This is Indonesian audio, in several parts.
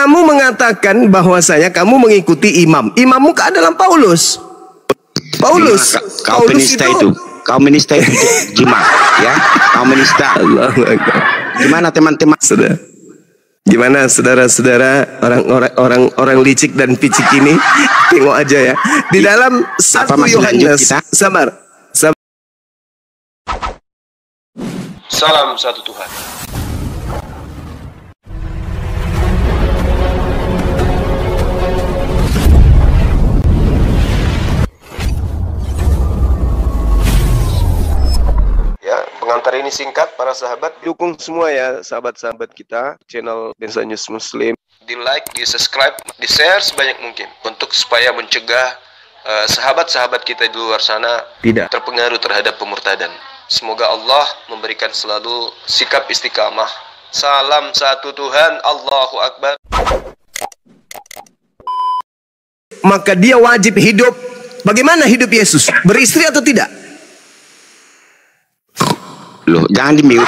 kamu mengatakan bahwasanya kamu mengikuti imam. Imammu adalah Paulus. Paulus itu. Kau menista itu Juma, ya. Kau menista. Gimana teman-teman? Gimana saudara-saudara orang licik dan picik ini? Tengok aja ya. Di dalam 1 Yohanes. Sabar. Salam satu Tuhan. Ya, pengantar ini singkat para sahabat. Dukung semua ya sahabat-sahabat kita channel Densa News Muslim. Di like, di subscribe, di share sebanyak mungkin untuk supaya mencegah sahabat-sahabat kita di luar sana tidak terpengaruh terhadap pemurtadan. Semoga Allah memberikan selalu sikap istiqamah. Salam satu Tuhan, Allahu Akbar. Maka dia wajib hidup. Bagaimana hidup Yesus? Beristri atau tidak? Loh, jangan di-mute.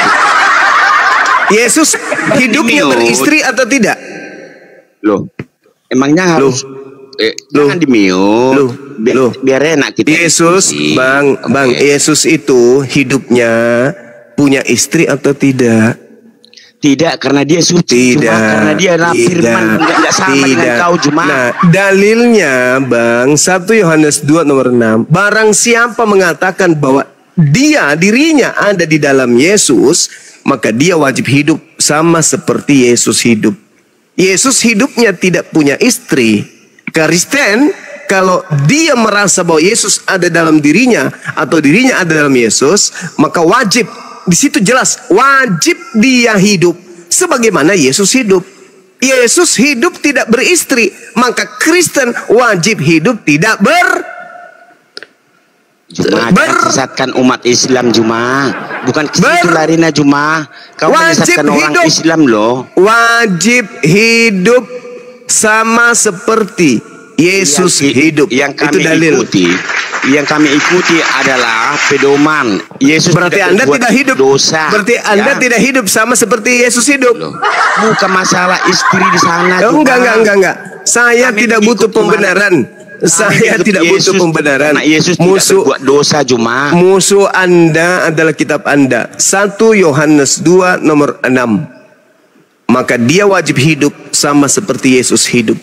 Yesus hidupnya beristri atau tidak? Loh, emangnya harus jangan di-mute. Biar enak kita. Yesus, Bang, Yesus itu hidupnya punya istri atau tidak? Tidak, karena dia suci. Tidak, karena dia firman, enggak sama dengan kau cuma. Nah, dalilnya Bang, 1 Yohanes 2 nomor 6. Barang siapa mengatakan bahwa dirinya ada di dalam Yesus, maka dia wajib hidup sama seperti Yesus hidup. Yesus hidupnya tidak punya istri. Kristen, kalau dia merasa bahwa Yesus ada dalam dirinya atau dirinya ada dalam Yesus, maka wajib, di situ jelas, wajib dia hidup sebagaimana Yesus hidup. Yesus hidup tidak beristri, maka Kristen wajib hidup tidak Juma, menyesatkan umat Islam Juma, bukan ke situ larinya Juma. Kau menyesatkan orang Islam loh. Wajib hidup sama seperti Yesus hidup. Yang kami ikuti adalah pedoman Yesus. Berarti Anda tidak hidup dosa. Berarti Anda tidak hidup sama seperti Yesus hidup. Loh, bukan masalah istri di sana. Enggak. Saya tidak butuh pembenaran. Saya tidak butuh pembenaran. Yesus tidak berbuat dosa Juma. Musuh Anda adalah kitab Anda. 1 Yohanes 2 nomor 6. Maka dia wajib hidup sama seperti Yesus hidup.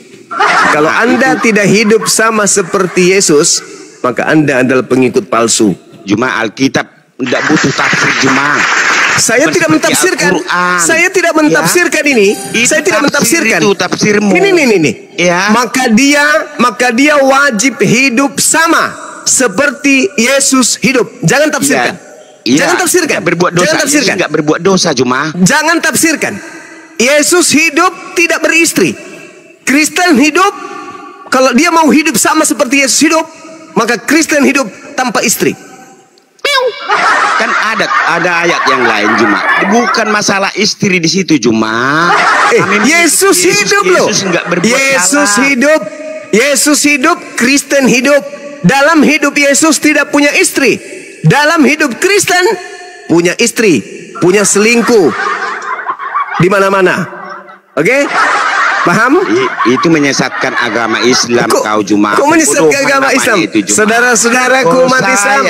Kalau Anda tidak hidup sama seperti Yesus, maka Anda adalah pengikut palsu. Juma, Alkitab tidak butuh tafsir Juma. Saya tidak mentafsirkan. Saya tidak mentafsirkan ini. Saya tidak mentafsirkan. Itu tafsirmu. Ini. Ya. Maka dia wajib hidup sama seperti Yesus hidup. Jangan tafsirkan. Jangan tafsirkan. Berbuat dosa. Jangan tafsirkan. Enggak berbuat dosa Juma. Jangan tafsirkan. Yesus hidup tidak beristri. Kristen hidup, kalau dia mau hidup sama seperti Yesus hidup, maka Kristen hidup tanpa istri. Kan ada ayat yang lain Juma. Bukan masalah istri di situ Juma. Yesus hidup loh. Yesus hidup, Kristen hidup. Dalam hidup Yesus tidak punya istri. Dalam hidup Kristen punya istri, punya selingkuh di mana-mana. Oke? Paham? Itu menyesatkan agama Islam kau Juma. Kok menyesatkan agama Islam? Saudara-saudaraku umat Islam,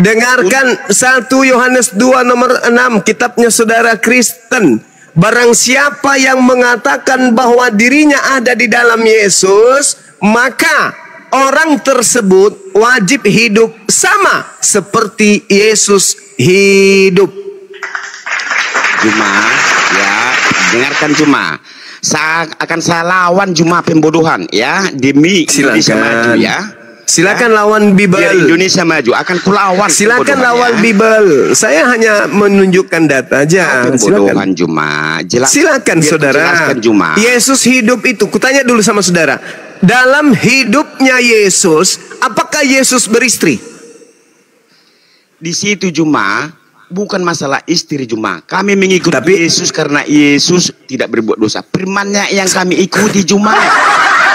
dengarkan 1 Yohanes 2 nomor 6, kitabnya saudara Kristen. Barang siapa yang mengatakan bahwa dirinya ada di dalam Yesus, maka orang tersebut wajib hidup sama seperti Yesus hidup. Juma, ya, dengarkan Juma. Akan saya lawan Juma pembodohan ya demi Indonesia maju ya. Silakan lawan Bible. Biar Indonesia maju akan kulawan. Silakan lawan Bible. Saya hanya menunjukkan data aja. Pembodohan Juma. Silakan saudara. Juma. Yesus hidup itu. Kutanya dulu sama saudara. Dalam hidupnya Yesus, apakah Yesus beristri? Di situ Juma. Bukan masalah istri Juma. Kami mengikuti Yesus karena Yesus tidak berbuat dosa. Firman-Nya yang kami ikuti Juma.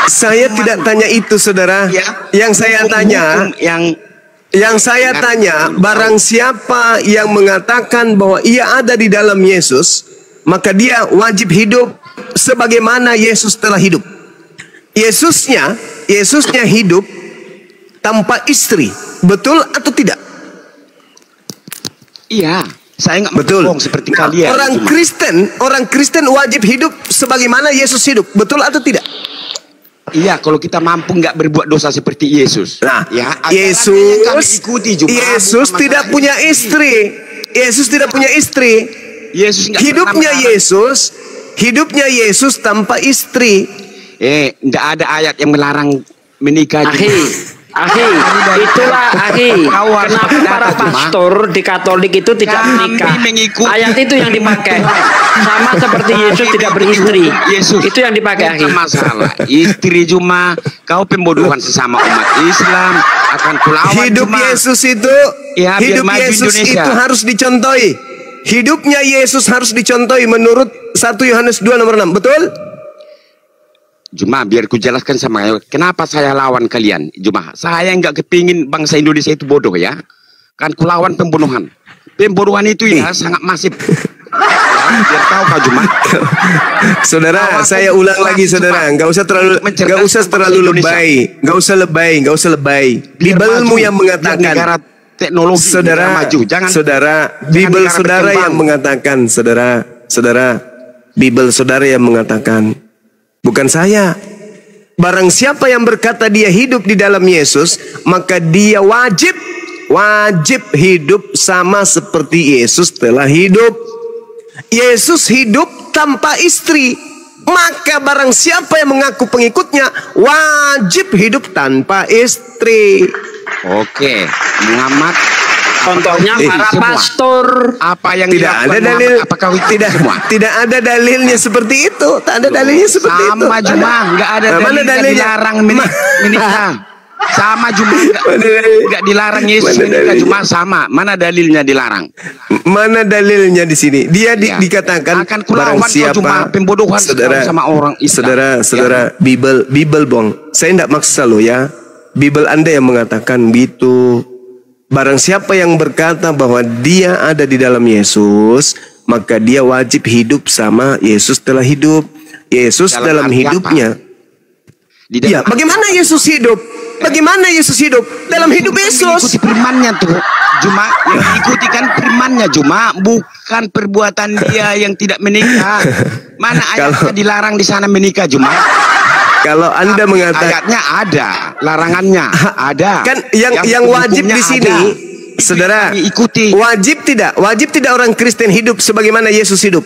Saya tidak tanya itu saudara. Ya. Yang saya tanya, barang siapa yang mengatakan bahwa ia ada di dalam Yesus, maka dia wajib hidup sebagaimana Yesus telah hidup. Yesusnya hidup tanpa istri. Betul atau tidak? Iya, saya nggak Betul. bohong seperti kalian. Orang Kristen wajib hidup sebagaimana Yesus hidup. Betul atau tidak? Iya, kalau kita mampu nggak berbuat dosa seperti Yesus. Nah, ya, Yesus tidak punya istri. Yesus tidak punya istri. Yesus Hidupnya Yesus tanpa istri. Nggak ada ayat yang melarang menikah. Itulah kenapa para pastor di Katolik itu tidak menikah. Ayat itu yang dipakai. Sama seperti Yesus tidak beristri. Itu yang dipakai. Masalah istri cuma kau pembodohan sesama umat Islam akan kulawan. Hidup Yesus itu harus dicontohi. Hidupnya Yesus harus dicontohi menurut 1 Yohanes 2 nomor 6. Betul? Cuma biar ku jelaskan sama kalian, kenapa saya lawan kalian. Cuma saya nggak kepingin bangsa Indonesia itu bodoh ya. Kan ku lawan pembunuhan. Pembunuhan itu ya sangat masif. Biar tahu kau Cuma. Saudara, saya ulang lagi saudara, nggak usah terlalu lebay. Bibelmu yang mengatakan. Teknologi maju. Bibel saudara yang mengatakan, Bibel saudara yang mengatakan. Bukan saya. Barang siapa yang berkata dia hidup di dalam Yesus, maka dia wajib hidup sama seperti Yesus telah hidup. Yesus hidup tanpa istri. Maka barang siapa yang mengaku pengikutnya wajib hidup tanpa istri. Oke, Muhammad. Contohnya para pastor. Apa yang tidak ada dalil? Tidak ada dalilnya seperti itu. Tak ada dalilnya seperti itu. Sama Cuma nggak ada dalilnya dilarang menikah. Sama Cuma nggak dilarang Yesus menikah. Cuma sama. Mana dalilnya dilarang? Mana dalilnya di sini? Dia dikatakan akan kulawan cuma pembodohan sama orang Islam. Saudara, Bibel bong. Saya tidak maksa loh ya. Bibel Anda yang mengatakan gitu. Barang siapa yang berkata bahwa dia ada di dalam Yesus, maka dia wajib hidup sama Yesus telah hidup. Yesus dalam hidupnya. Ya, bagaimana Yesus hidup? Bagaimana Yesus hidup? Dalam hidup Yesus. Ikuti firman-Nya tuh. Cuma yang diikuti kan firman-Nya, cuma bukan perbuatan dia yang tidak menikah. Mana ayatnya dilarang di sana menikah, cuma. Kalau Anda mengatakan ayatnya ada, larangannya ada. Kan yang wajib di sini, saudara, ikuti. Wajib tidak orang Kristen hidup sebagaimana Yesus hidup?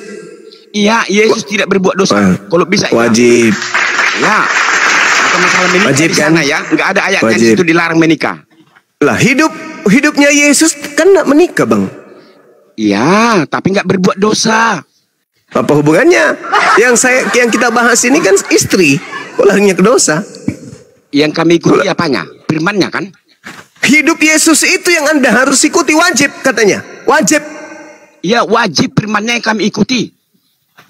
Iya, Yesus tidak berbuat dosa. Kalau bisa wajib. Ya. Atau masalah menikah wajib, di sana kan? Ya, nggak ada ayatnya di situ dilarang menikah. Lah, hidupnya Yesus kan nggak menikah, Bang. Iya, tapi nggak berbuat dosa. Apa hubungannya? Yang kita bahas ini kan istri. Kok larinya ke dosa? Yang kami ikuti apanya? Firman-Nya kan? Hidup Yesus itu yang Anda harus ikuti, wajib katanya. Wajib. Ya, wajib firman-Nya yang kami ikuti.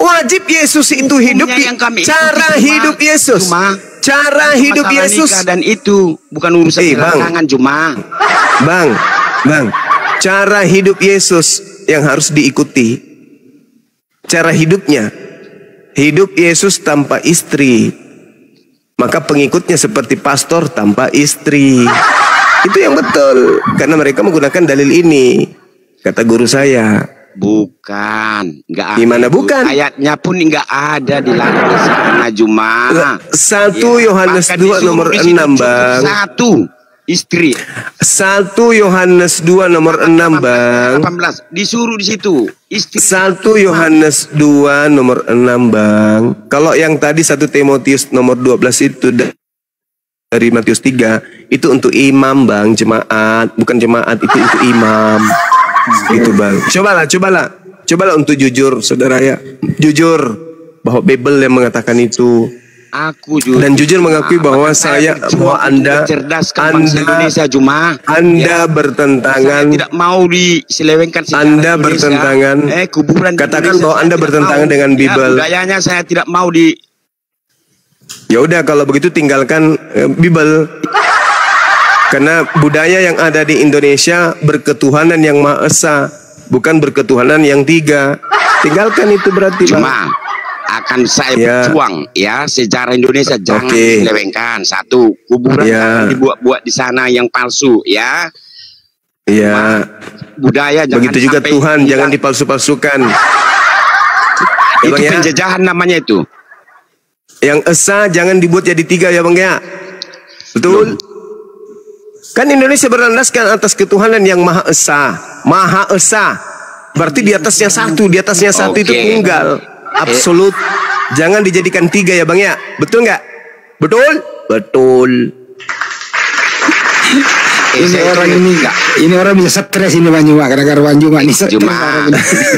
Wajib Yesus itu hidup di cara hidup Yesus. Cara hidup Yesus dan itu bukan urusan larangan cuma. Bang. Cara hidup Yesus yang harus diikuti. Cara hidupnya. Hidup Yesus tanpa istri. Maka pengikutnya seperti pastor tanpa istri. Itu yang betul. Karena mereka menggunakan dalil ini. Kata guru saya. Bukan. Nggak gimana ada. Bukan? Ayatnya pun nggak ada di sana Cuma. 1 Yohanes 2 nomor 6 Bang. 1 istri. 1 Yohanes 2 nomor 6 Bang. 18. Disuruh di situ. Istri. 1 Yohanes 2 nomor 6 Bang. Kalau yang tadi 1 Timotius nomor 12 itu dari Matius 3 itu untuk imam Bang, jemaat, bukan jemaat, itu untuk imam. Gitu Bang. Cobalah untuk jujur saudara ya. Jujur bahwa Bible yang mengatakan itu. Aku jujur. Dan jujur mengakui bahwa Anda Indonesia cuma Anda bertentangan. Saya tidak mau diselewengkan Anda bertentangan. Kuburan katakan bahwa Anda bertentangan dengan Bible. Budayanya saya tidak mau di. Ya udah kalau begitu tinggalkan Bible. Karena budaya yang ada di Indonesia berketuhanan yang Maha Esa, bukan berketuhanan yang 3. Tinggalkan itu berarti. Cuma akan saya berjuang ya, sejarah Indonesia jangan diselewengkan. Satu, kuburan jangan dibuat-buat di sana yang palsu ya. Iya. Budaya jangan begitu juga Tuhan tidak. Jangan dipalsu-palsukan. Itu penjajahan namanya itu. Yang esa jangan dibuat jadi 3 ya Bang ya. Betul. Kan Indonesia berlandaskan atas ketuhanan yang Maha Esa. Maha Esa. Berarti di atasnya satu, itu tunggal, absolut. Jangan dijadikan 3 ya Bang ya. Betul nggak? Betul? Betul. Ini orang bisa stres ini Bang Juma, gara-gara Bang Juma ini stres.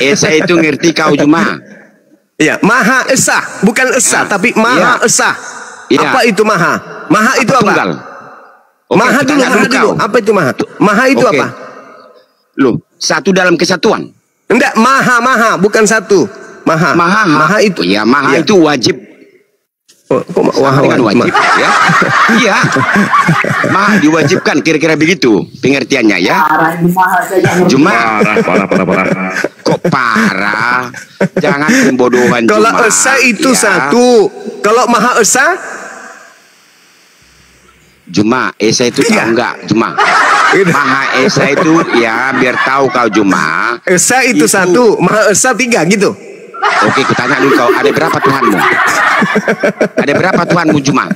Esa itu ngerti kau Juma? Iya, Maha Esa, bukan Esa tapi Maha Esa. Apa itu Maha? Maha itu apa? Tunggal. Maha dulu. Apa itu Maha? Maha itu apa? Loh, satu dalam kesatuan. Enggak, maha, bukan satu. Maha itu. Ya, maha itu wajib. Kok wajib ya? Iya. Maha diwajibkan, kira-kira begitu pengertiannya ya. Cuma parah. Kok parah? Jangan pembodohan. Kalau Esa itu satu. Kalau Maha Esa? Juma, Esa itu tahu enggak? Juma. Maha Esa itu ya biar tahu kau Juma. Esa itu satu, Maha Esa 3 gitu. Oke, kutanya dulu kau ada berapa Tuhanmu? Ada berapa Tuhanmu Juma?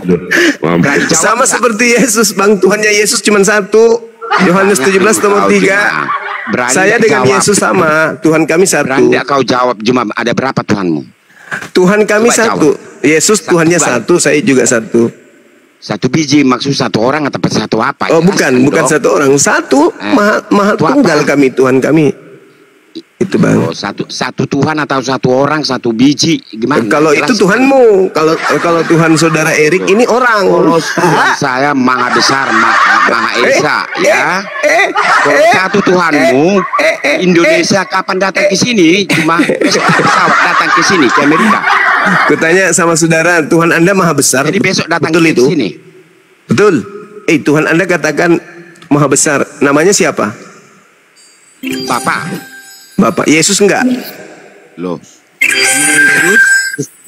Sama seperti Yesus Bang, Tuhannya Yesus cuma satu. Yohanes 17 nomor 3. Saya dengan Yesus sama, Tuhan kami satu. Berani kau jawab Juma, ada berapa Tuhanmu? Tuhan kami satu. Yesus Tuhannya satu, saya juga satu. Satu biji maksud satu orang atau satu apa? Oh bukan satu orang, satu maha tunggal kami, Tuhan kami. Itu Bang. Oh, satu Tuhan atau satu orang, satu biji gimana? Kalau itu Tuhanmu, kalau Tuhan saudara Erik ini orang. Kalau Tuhan saya maha besar, maha esa ya. Kalau satu Tuhanmu, Indonesia kapan datang ke sini? Cuma pesawat datang ke sini ke Amerika. Kutanya sama saudara, Tuhan Anda maha besar. Jadi besok datang betul ke sini. Betul. Tuhan Anda katakan maha besar. Namanya siapa? Bapak. Yesus enggak? Loh.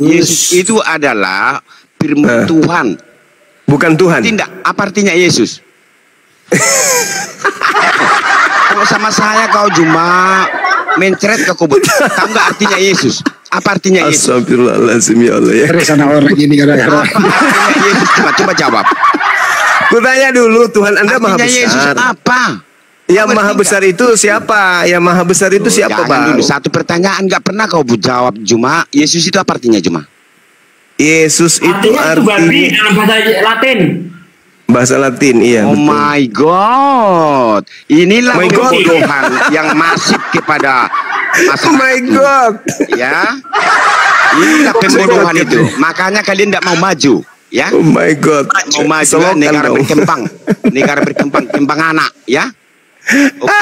Yesus itu adalah firman Tuhan. Bukan Tuhan. Tidak. Apa artinya Yesus? Kalau sama saya kau cuma mencret ke kubur. Tahu nggak artinya Yesus? Apa artinya Yesus? Astagfirullahaladzim ya Allah ya. Sana orang ini gara-gara. Yesus coba jawab. Kutanya dulu, Tuhan Anda maha besar. Yesus apa? Yang maha besar itu siapa? Yang maha besar itu siapa Bang? Dulu. Satu pertanyaan nggak pernah kau jawab Juma. Yesus itu apa artinya Juma? Yesus itu artinya dalam bahasa Latin. Bahasa Latin, iya. Oh betul. my God, inilah kebodohan yang masif kepada masyarakat. Oh my God, ya, inilah kebodohan itu. Makanya kalian tidak mau maju, ya. Oh my God, mau maju, negara berkembang, kembang anak, ya. Oke.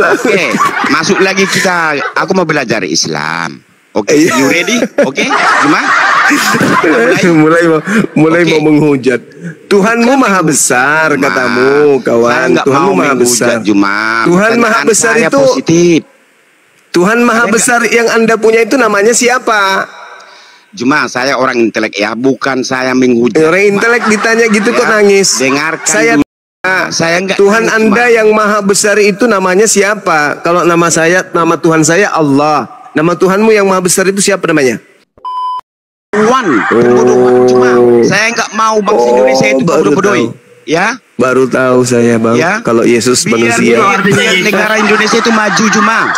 Oke, masuk lagi kita. Aku mau belajar Islam. Oke, you ready? Oke, gimana? mulai mau menghujat. Tuhanmu maha besar, katamu kawan. Tuhanmu maha besar. Tuhan maha besar itu positif. Tuhan maha besar yang Anda punya itu namanya siapa? Cuma saya orang intelek ya, bukan saya menghujat. Orang intelek ditanya gitu kok nangis. Dengarkan. Saya enggak. Tuhan Anda yang maha besar itu namanya siapa? Kalau nama Tuhan saya Allah. Nama Tuhanmu yang maha besar itu siapa namanya? Tuhan. Cuma saya nggak mau bangsa Indonesia itu bodoh-bodohi. Ya. Baru tahu saya Bang. Ya? Kalau Yesus manusia. Negara Indonesia itu maju cuma.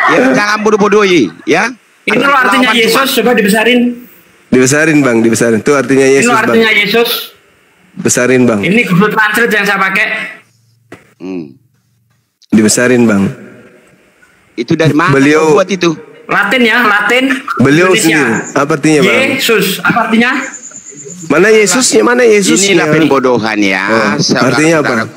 Ya jangan bodoh-bodohi. Ya. Itu artinya Yesus. Coba dibesarin. Dibesarin Bang, dibesarin. Itu artinya Yesus. Itu artinya Bang. Yesus. Besarin Bang. Ini Google Translate yang saya pakai. Dibesarin Bang. Itu dari mana beliau buat itu? Latin ya, Latin. Beliau Indonesia. sendiri. Apa artinya Bang? Yesus. Apa artinya? Mana Yesusnya? Mana Yesusnya? Inilah pembodohan ya. Artinya apa?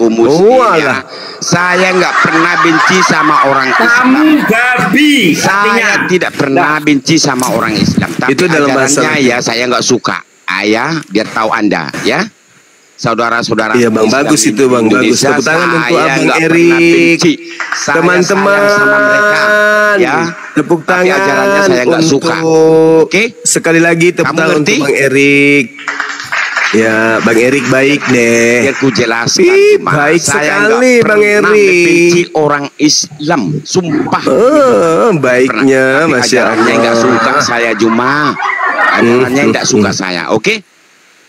Ya. Saya nggak pernah benci sama orang Islam. Kamu babi. Saya tidak pernah benci sama orang Islam. Tapi itu dalam bahasa ya saya nggak suka. Ayah, biar tahu Anda ya. saudara-saudara. Iya Bang, bagus itu Bang, bagus. Tepuk tangan untuk Abang Erik. Teman-teman, ya. Tepuk Tapi tangan ajarannya saya nggak suka. Oke? Sekali lagi tepuk Kamu tangan ngerti? untuk Bang Erik. Ya, Bang Erik baik deh. Biar ku jelaskan. Baik saya sekali nggak Bang pernah Erik. membenci orang Islam, sumpah. Baiknya, Tapi Masya ajarannya nggak Allah. suka saya Juma. Ajarannya nggak suka saya, oke?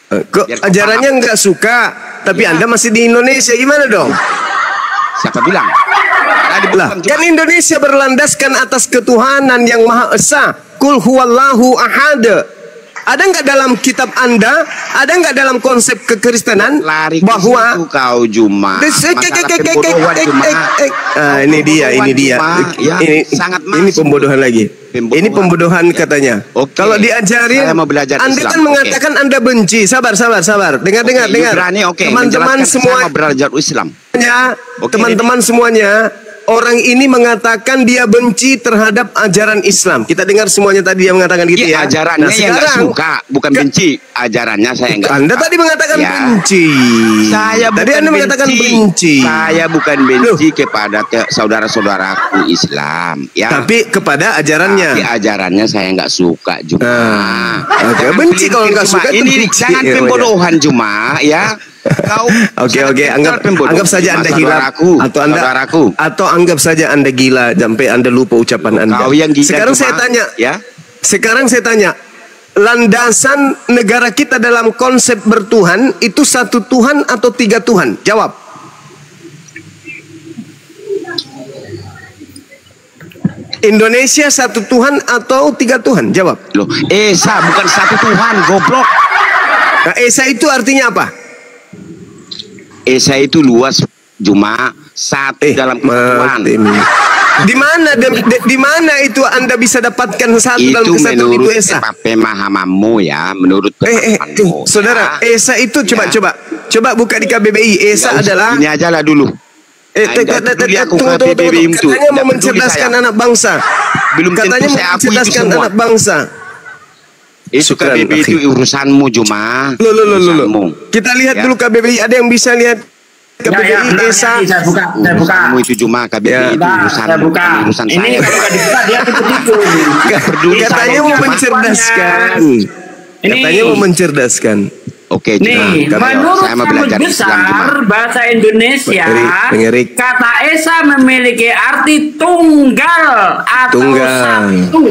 Kok Biar kau ajarannya nggak suka, tapi Anda masih di Indonesia, gimana dong? Siapa bilang? Lah, kan Indonesia berlandaskan atas ketuhanan yang Maha Esa. Kul huwallahu ahad. Ada nggak dalam kitab Anda, ada nggak dalam konsep kekristenan Lari ke bahwa situ kau Juma. Masalah pembodohan Juma. ini dia. Ya, Ini sangat ini masuk. pembodohan lagi. Pembodohan. Ini pembodohan katanya. Oke. Kalau diajarin, Saya mau belajar Anda Islam. kan mengatakan Anda benci. Sabar. Dengar. Berani, Teman-teman menjelaskan semua. saya mau belajar Islam. Oke, Teman-teman semuanya, orang ini mengatakan dia benci terhadap ajaran Islam. Kita dengar semuanya tadi yang mengatakan gitu Iya, ya. ajarannya yang nggak suka, bukan benci. Ajarannya saya nggak Anda suka. tadi mengatakan Ya. benci. Saya tadi bukan Anda mengatakan benci. Saya bukan benci kepada saudara-saudaraku Islam, ya. Tapi kepada ajarannya. Tapi ajarannya saya nggak suka Juma. Oke, Jangan benci kalau nggak Juma. suka itu Ini benci. jangan Ya, pembodohan Juma, ya. Kau Oke, sangat pembodoh. anggap saja Anda gila Saudaraku. atau anggap saja Anda gila sampai Anda lupa ucapan Anda. Kau yang gila, Sekarang Juma, saya tanya, ya. Sekarang saya tanya, landasan negara kita dalam konsep bertuhan itu satu Tuhan atau tiga Tuhan? Jawab. Indonesia satu Tuhan atau tiga Tuhan? Jawab. Loh, Esa bukan satu Tuhan, goblok. Nah, Esa itu artinya apa? Esa itu luas Juma, satu dalam kesatuan. Di mana itu Anda bisa dapatkan satu dalam Itu kesatuan itu menurut Esa? pemahamanmu ya, menurut pemahamanmu. Saudara, ya. Esa itu coba buka di KBBI. Esa adalah ini aja lah dulu. tunggu. Katanya mau mencerdaskan anak bangsa. Belum Katanya tentu mau saya akui itu mencerdaskan semua. anak bangsa. Itu Syukran, KBBI itu akhi. urusanmu Juma. Loh. Kita lihat Ya. dulu KBBI. Ada yang bisa lihat KBBI Esa? Saya buka. Urusanmu itu Juma, KBBI itu urusan Saya buka. bukan urusan Ini saya. kalau nggak dibuka dia tipu-tipu. Nggak peduli Katanya saya, mau Juma. mencerdaskan. Katanya mau mencerdaskan. Oke, Juma. Nih, menurut saya mau Kamus belajar Islam Juma. Besar Bahasa Indonesia, Bang Erik. kata Esa memiliki arti tunggal atau satu.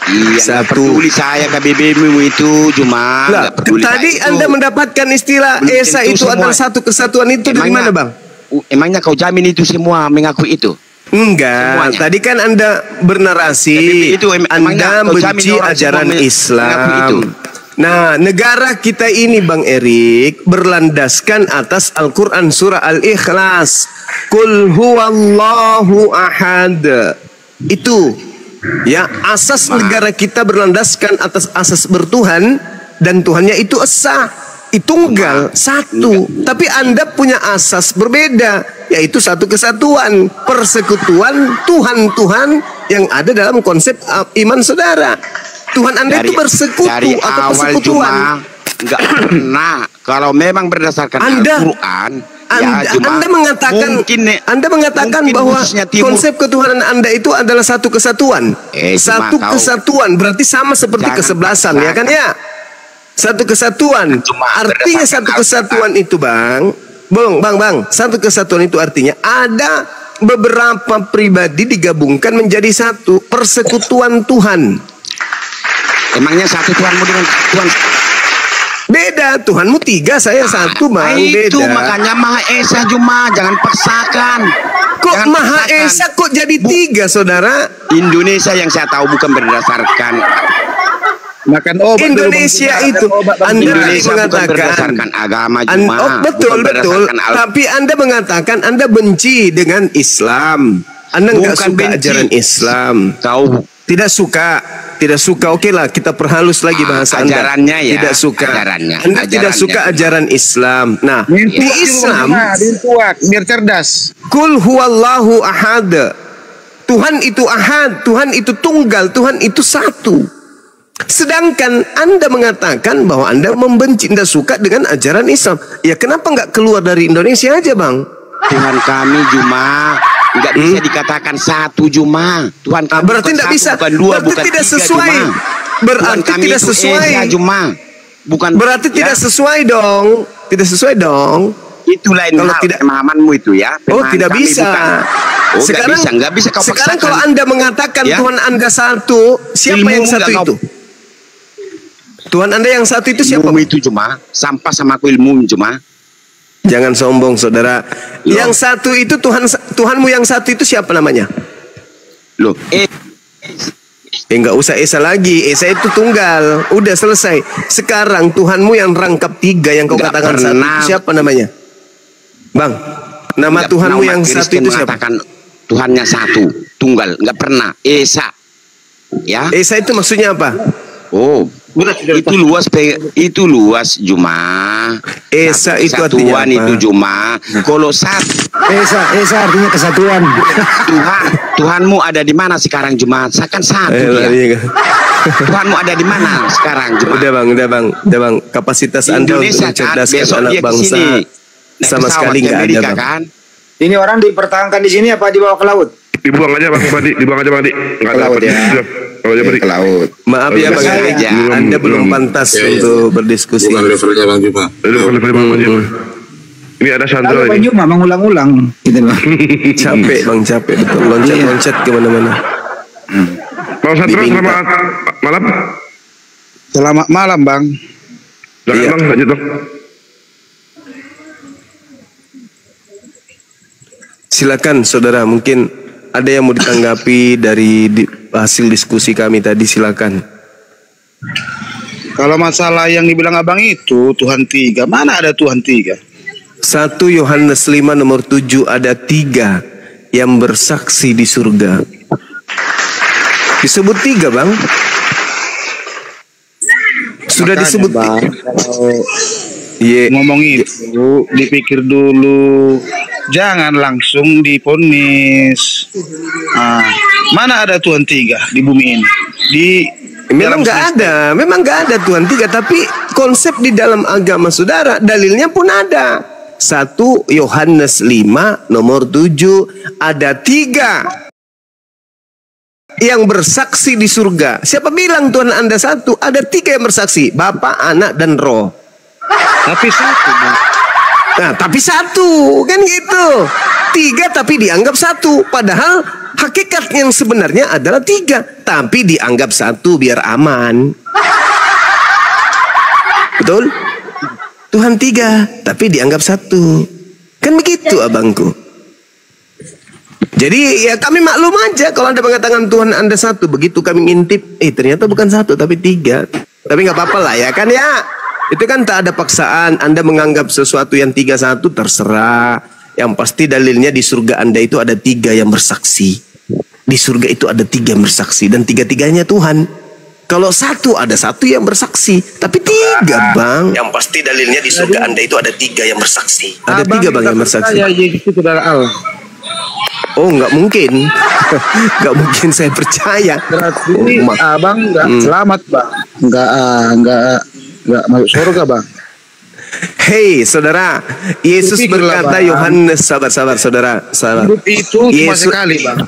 Iya, nggak Satu. peduli saya KBBI-mu itu Juma. Lah, Nggak peduli tadi saya itu. Anda mendapatkan istilah Belum Esa tentu itu semua. adalah satu kesatuan itu dari mana, Bang? Emangnya kau jamin itu semua mengakui itu? Enggak, Semuanya. tadi kan Anda bernarasi KBBI itu emangnya Anda kau jamin benci orang ajaran semua Islam. mengakui itu? Nah, negara kita ini Bang Erik berlandaskan atas Al-Qur'an surah Al-Ikhlas. Qul huwallahu ahad. Itu ya, asas negara kita berlandaskan atas asas bertuhan dan Tuhannya itu esa. Tunggal satu, tapi Anda punya asas berbeda, yaitu satu kesatuan, persekutuan Tuhan-Tuhan yang ada dalam konsep iman saudara. Tuhan Anda itu bersekutu dari atau awal persekutuan. Juma nggak pernah. Kalau memang berdasarkan Al-Quran, Anda mengatakan mungkin bahwa khususnya Timur. konsep ketuhanan Anda itu adalah satu kesatuan. Juma, Satu kesatuan berarti sama seperti Jangan kesebelasan, ya kan paksakan. ya? Satu kesatuan. Cuma Artinya berdasarkan satu kesatuan itu, Bang. Bang. Satu kesatuan itu artinya ada beberapa pribadi digabungkan menjadi satu, persekutuan Tuhan. Emangnya satu Tuhanmu dengan Tuhan? Beda, Tuhanmu tiga, saya satu, Bang. Itu Beda. makanya Maha Esa Juma, jangan paksakan. Kok Jangan Maha paksakan. Esa kok jadi tiga, saudara? Indonesia yang saya tahu bukan berdasarkan Makan obat dulu, Indonesia Bang. itu Makan obat, Bang. Anda Indonesia bukan mengatakan berdasarkan agama Juma. betul. bukan berdasarkan Tapi Anda mengatakan Anda benci dengan Islam. Anda nggak Bukan suka benci. ajaran Islam. Kau Tidak suka. Oke lah, kita perhalus lagi bahasa Anda. ajarannya ya, Tidak suka. ajarannya, Anda tidak ajarannya. suka ajaran Islam. Nah, Mintuak di dulu, Islam, Bang. Mintuak, biar cerdas. Kul huwallahu ahad. Tuhan itu ahad, Tuhan itu tunggal, Tuhan itu satu. Sedangkan Anda mengatakan bahwa Anda membenci, Anda suka dengan ajaran Islam. Ya kenapa nggak keluar dari Indonesia aja, Bang? Tuhan kami Juma nggak bisa dikatakan satu Juma. Tuhan kami berarti tidak bisa. Bukan dua, berarti bukan tidak tiga, sesuai. Juma. Berarti tidak sesuai. Esa, Juma. Bukan. Berarti tidak sesuai dong. Tidak sesuai dong. Itu lain kalau hal, tidak pemahamanmu itu ya. Oh, tidak bisa. Oh, sekarang nggak bisa kau sekarang paksakan. kalau Anda mengatakan ya? Tuhan Anda satu, siapa Ilmu yang satu itu? Tuhan Anda yang satu itu siapa? Ilmu itu cuma sampah sama aku ilmu cuma. Jangan sombong, saudara. Loh. Yang satu itu Tuhanmu yang satu itu siapa namanya? Loh, nggak usah Esa lagi. Esa itu tunggal. Udah selesai. Sekarang Tuhanmu yang rangkap tiga yang kau katakan satu itu siapa namanya? Bang, nama Tuhanmu yang satu itu siapa? Tuhannya satu, tunggal, nggak pernah. Esa, ya? Esa itu maksudnya apa? Oh, itu luas Juma. Esa itu artinya apa? Itu Juma. Kalau satu, Esa artinya kesatuan. Tuhanmu ada di mana sekarang Juma? Saya kan satu dia. Tuhanmu ada di mana sekarang Juma? Udah bang. Kapasitas Anda untuk mencerdaskan anak bangsa sama sekali nggak ada, Bang. Kan? Ini orang dipertahankan di sini apa dibawa ke laut? Dibuang aja Bang Badi, dibuang aja Bang Badi. Enggak ke laut ya. Ke laut. Maaf ya Bang, Anda belum pantas untuk berdiskusi. Bukan levelnya Bang Juma. Ini ada Sandra ini. Bang Juma mengulang-ulang gitu Bang. Capek betul. Loncat-loncat kemana-mana. Bang Sandra, selamat malam. Selamat malam Bang. Iya. Bang, lanjut Bang. Silakan saudara, mungkin ada yang mau ditanggapi dari hasil diskusi kami tadi, silakan. Kalau masalah yang dibilang abang itu Tuhan tiga, mana ada Tuhan tiga? 1 Yohanes 5 nomor 7 ada 3 yang bersaksi di surga. Disebut 3 Bang. Sudah makanya, disebut Bang, ngomong itu dipikir dulu, jangan langsung diponis. Mana ada Tuhan tiga di bumi ini? Memang nggak ada Tuhan tiga, tapi konsep di dalam agama saudara dalilnya pun ada. 1 Yohanes 5 nomor 7 ada 3 yang bersaksi di surga. Siapa bilang Tuhan Anda satu? Ada 3 yang bersaksi, Bapa, Anak, dan Roh. Tapi satu, Bang. Nah, tapi satu kan gitu. 3 tapi dianggap satu. Padahal hakikat yang sebenarnya adalah 3, tapi dianggap satu biar aman. Betul? Tuhan 3 tapi dianggap satu. Kan begitu abangku. Jadi ya kami maklum aja kalau Anda mengatakan Tuhan Anda satu. Begitu kami ngintip, ternyata bukan satu tapi 3. Tapi nggak apa-apa lah ya kan ya. Itu kan tak ada paksaan. Anda menganggap sesuatu yang 3 1 terserah. Yang pasti dalilnya di surga Anda itu ada 3 yang bersaksi. Di surga itu ada 3 yang bersaksi dan 3-3-nya Tuhan. Kalau satu ada 1 yang bersaksi, tapi 3 Bang. Yang pasti dalilnya di surga Anda itu ada 3 yang bersaksi. Ada 3 Bang yang bersaksi. Ya Yesus itu adalah Allah. Oh nggak mungkin. Nggak mungkin saya percaya. Berarti abang nggak selamat Bang. Nggak masuk surga Bang. Hei saudara, Yesus berkata, Yohanes, sabar saudara. Hidup itu cuma sekali Bang.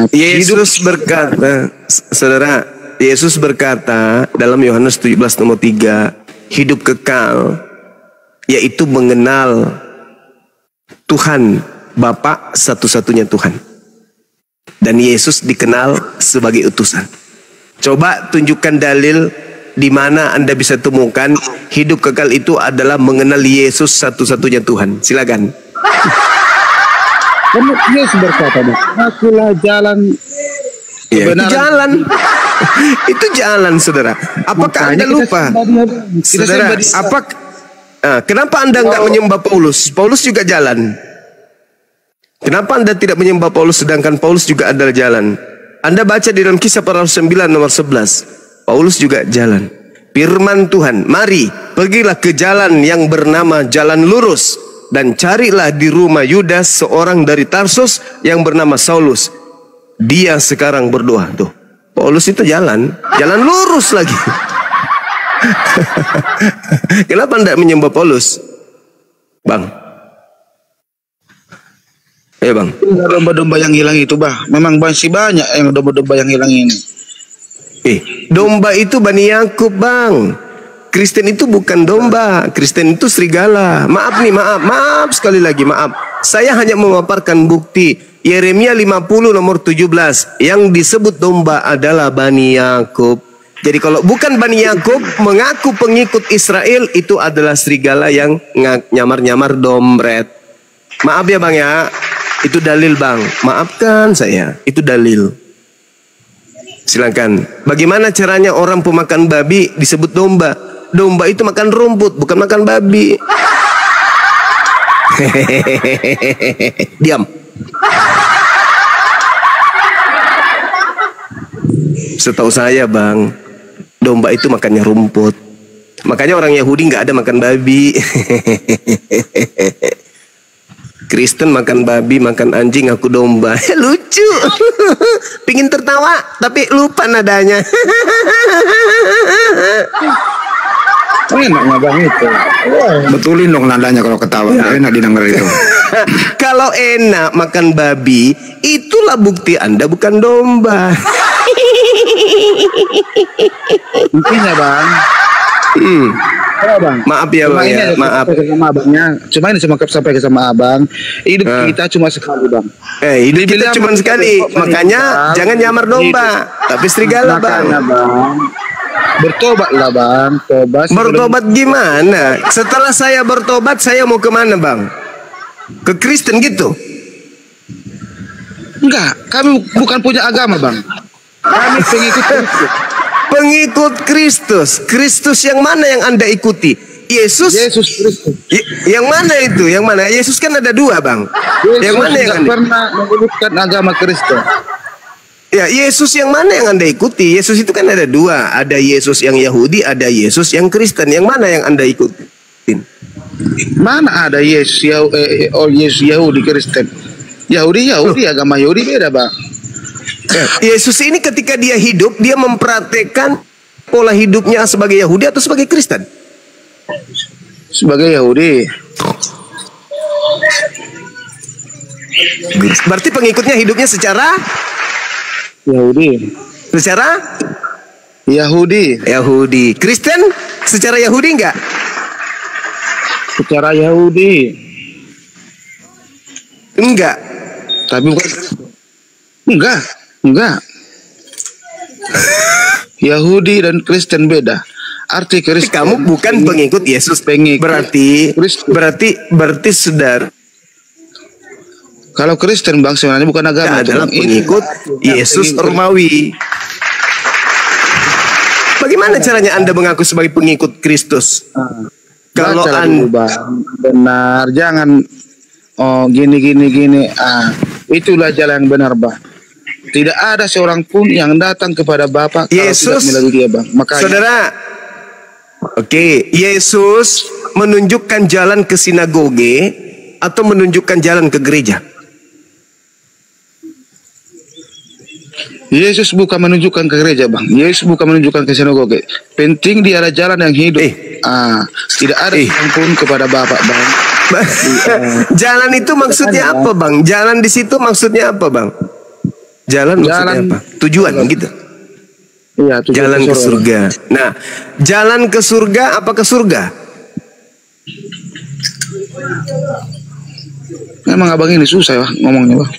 Yesus berkata, saudara, Yesus berkata dalam Yohanes 17 nomor 3, hidup kekal yaitu mengenal Tuhan Bapa satu-satunya Tuhan, dan Yesus dikenal sebagai utusan. Coba tunjukkan dalil di mana Anda bisa temukan hidup kekal itu adalah mengenal Yesus satu-satunya Tuhan. Silakan. Yesus berkata, akulah jalan. Ya, itu jalan. Itu jalan, saudara. Apakah Anda lupa? Saudara, kenapa Anda nggak menyembah Paulus? Paulus juga jalan. Kenapa Anda tidak menyembah Paulus sedangkan Paulus juga adalah jalan? Anda baca di dalam Kisah Para Rasul 9 nomor 11. Paulus juga jalan. Firman Tuhan, mari pergilah ke jalan yang bernama jalan lurus dan carilah di rumah Yudas seorang dari Tarsus yang bernama Saulus. Dia sekarang berdoa tuh. Paulus itu jalan lurus lagi. Kenapa Anda menyembah Paulus, Bang? Ayo Bang. Domba-domba yang hilang itu, Bah. Memang masih banyak yang domba-domba yang hilang ini. Domba itu Bani Yakub, Bang. Kristen itu bukan domba, Kristen itu serigala. Maaf nih, maaf sekali lagi, maaf. Saya hanya memaparkan bukti. Yeremia 50 nomor 17, yang disebut domba adalah Bani Yakub. Jadi kalau bukan Bani Yakub mengaku pengikut Israel, itu adalah serigala yang nyamar-nyamar dompet. Maaf ya Bang ya, itu dalil Bang. Maafkan saya, itu dalil. Silakan. Bagaimana caranya orang pemakan babi disebut domba? Domba itu makan rumput, bukan makan babi. Diam. Setahu saya Bang, domba itu makannya rumput. Makanya orang Yahudi nggak ada makan babi. Kristen makan babi, makan anjing, aku domba. Lucu. Pingin tertawa tapi lupa nadanya. Enaknya Bang itu. Betulin dong nadanya kalau ketawa. Enak didengar itu. Kalau enak makan babi, itulah bukti Anda bukan domba. Intinya Bang. Ya, Bang. Maaf ya Bang ya, maaf. Sama abangnya. Cuma ini cuma sampai sama abang. Hidup kita cuma sekali Bang. Hidup kita cuma sekali. Makanya jangan nyamar domba, tapi serigala Bang. Bertobatlah Bang. Bertobat gimana? Setelah saya bertobat, saya mau kemana Bang? Ke Kristen gitu? Enggak, kami bukan punya agama Bang. Kami pengikut Kristus. Pengikut Kristus. Kristus yang mana yang Anda ikuti? Yesus Kristus. Yang mana itu? Yang mana? Yesus kan ada dua Bang. Yesus yang mana yang Anda pernah menyebutkan agama Kristen? Ya, Yesus yang mana yang Anda ikuti? Yesus itu kan ada dua. Ada Yesus yang Yahudi, ada Yesus yang Kristen. Yang mana yang Anda ikuti? Mana ada Yesus Yahudi Kristen? Yahudi agama Yahudi beda Bang. Yesus ini ketika dia hidup, dia mempraktekkan pola hidupnya sebagai Yahudi atau sebagai Kristen? Sebagai Yahudi. Berarti pengikutnya hidupnya secara Yahudi. Secara Yahudi. Kristen secara Yahudi enggak? Secara Yahudi. Enggak. Tapi bukan. Enggak. Yahudi dan Kristen beda. Arti Kristen. Kamu bukan pengikut Yesus. Berarti saudara. Kalau Kristen Bang sebenarnya bukan agama, adalah pengikut Yesus Romawi. Bagaimana caranya Anda mengaku sebagai pengikut Kristus? Kalau Anda benar, jangan gini. Itulah jalan yang benar Bang. Tidak ada seorang pun yang datang kepada Bapa Yesus kalau tidak melalui dia Bang. Makanya, saudara, Yesus menunjukkan jalan ke sinagoge atau menunjukkan jalan ke gereja? Yesus bukan menunjukkan ke gereja Bang. Yesus bukan menunjukkan ke sinagoge. Penting dia adalah jalan yang hidup. Tidak ada ampun kepada Bapa Bang. Jalan itu maksudnya apa Bang? Jalan di situ maksudnya apa Bang? Jalan maksudnya apa? Tujuan gitu. Iya, jalan ke surga. Nah, jalan ke surga apa ke surga? Memang abang ini susah ngomongnya Bang.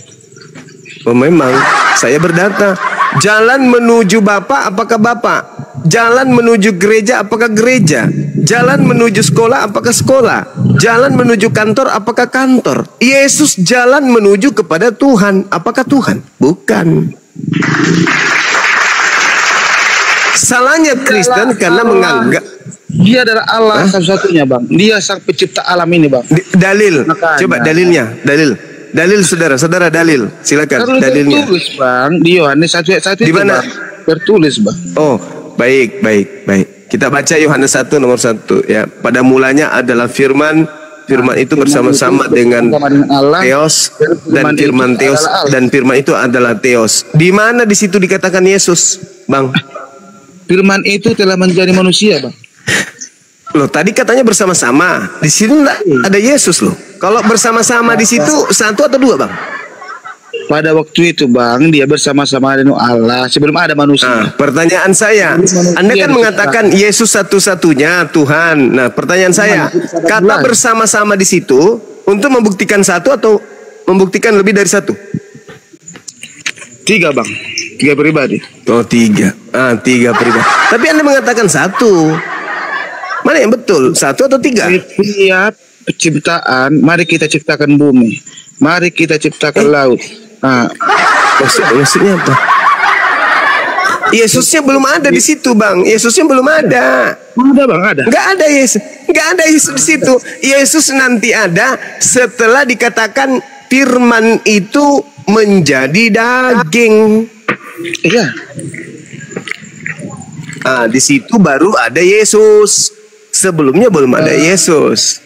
Memang saya berdata. Jalan menuju Bapa apakah Bapa? Jalan menuju gereja apakah gereja? Jalan menuju sekolah apakah sekolah? Jalan menuju kantor apakah kantor? Yesus jalan menuju kepada Tuhan. Apakah Tuhan? Bukan. Salahnya Kristen karena menganggap dia adalah Allah satu-satunya Bang. Dia sang pencipta alam ini Bang. Dalil. Coba dalilnya. Dalil saudara dalil. Silakan dalilnya. Tertulis Bang di Yohanes 1 di mana? Tertulis Bang. Oh, baik. Kita baca Yohanes 1 nomor 1 ya. Pada mulanya adalah firman Firman itu bersama-sama dengan Allah, Theos, dan firman Theos, dan firman itu adalah Theos. Di mana di situ dikatakan Yesus, Bang? Firman itu telah menjadi manusia, Bang. Loh, tadi katanya bersama-sama. Di sini ada Yesus loh. Kalau bersama-sama di situ satu atau dua, Bang? Pada waktu itu, Bang, dia bersama-sama dengan Allah sebelum ada manusia. Pertanyaan saya, Anda kan mengatakan Yesus satu-satunya Tuhan. Nah, pertanyaan saya, kata bersama-sama di situ untuk membuktikan satu atau membuktikan lebih dari satu? Tiga, Bang. Tiga pribadi. Oh, tiga. Tiga pribadi. Tapi Anda mengatakan satu. Mana yang betul? Satu atau tiga? Setiap penciptaan, mari kita ciptakan bumi. Mari kita ciptakan laut. Maksudnya apa? Yesusnya belum ada di situ, Bang. Yesusnya belum ada. Ada, Bang, ada. Nggak ada Yesus. Nggak ada Yesus di situ. Yesus nanti ada setelah dikatakan firman itu menjadi daging. Iya. Di situ baru ada Yesus. Sebelumnya belum ada Yesus.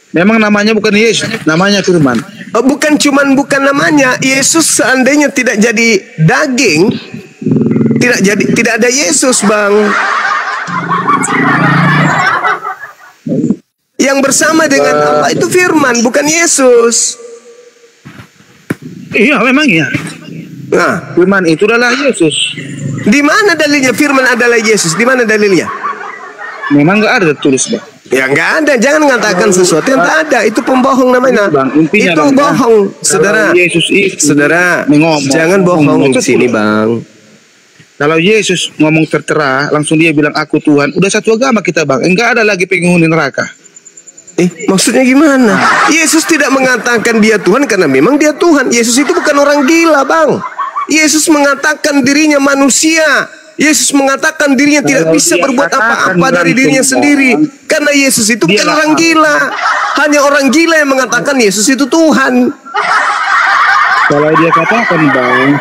Memang namanya bukan Yesus, namanya firman. Bukan namanya. Yesus seandainya tidak jadi daging, tidak ada Yesus, Bang. Yang bersama dengan Allah itu firman, bukan Yesus. Iya, memang iya. Nah, firman itu adalah Yesus. Di mana dalilnya firman adalah Yesus? Di mana dalilnya? Memang nggak ada tulis, Bang. Ya nggak ada. Jangan mengatakan sesuatu yang tak ada. Itu pembohong namanya. Bang, intinya, itu Bang, bohong, saudara. Yesus itu saudara, jangan bohong di sini, Bang. Kalau Yesus ngomong tertera, langsung dia bilang aku Tuhan. Udah satu agama kita, Bang. Enggak ada lagi penghuni neraka. Maksudnya gimana? Yesus tidak mengatakan dia Tuhan karena memang dia Tuhan. Yesus itu bukan orang gila, Bang. Yesus mengatakan dirinya manusia. Yesus mengatakan dirinya tidak bisa berbuat apa-apa dari dirinya sendiri. Karena Yesus itu bukan orang gila. Hanya orang gila yang mengatakan Yesus itu Tuhan. Kalau dia katakan, Bang,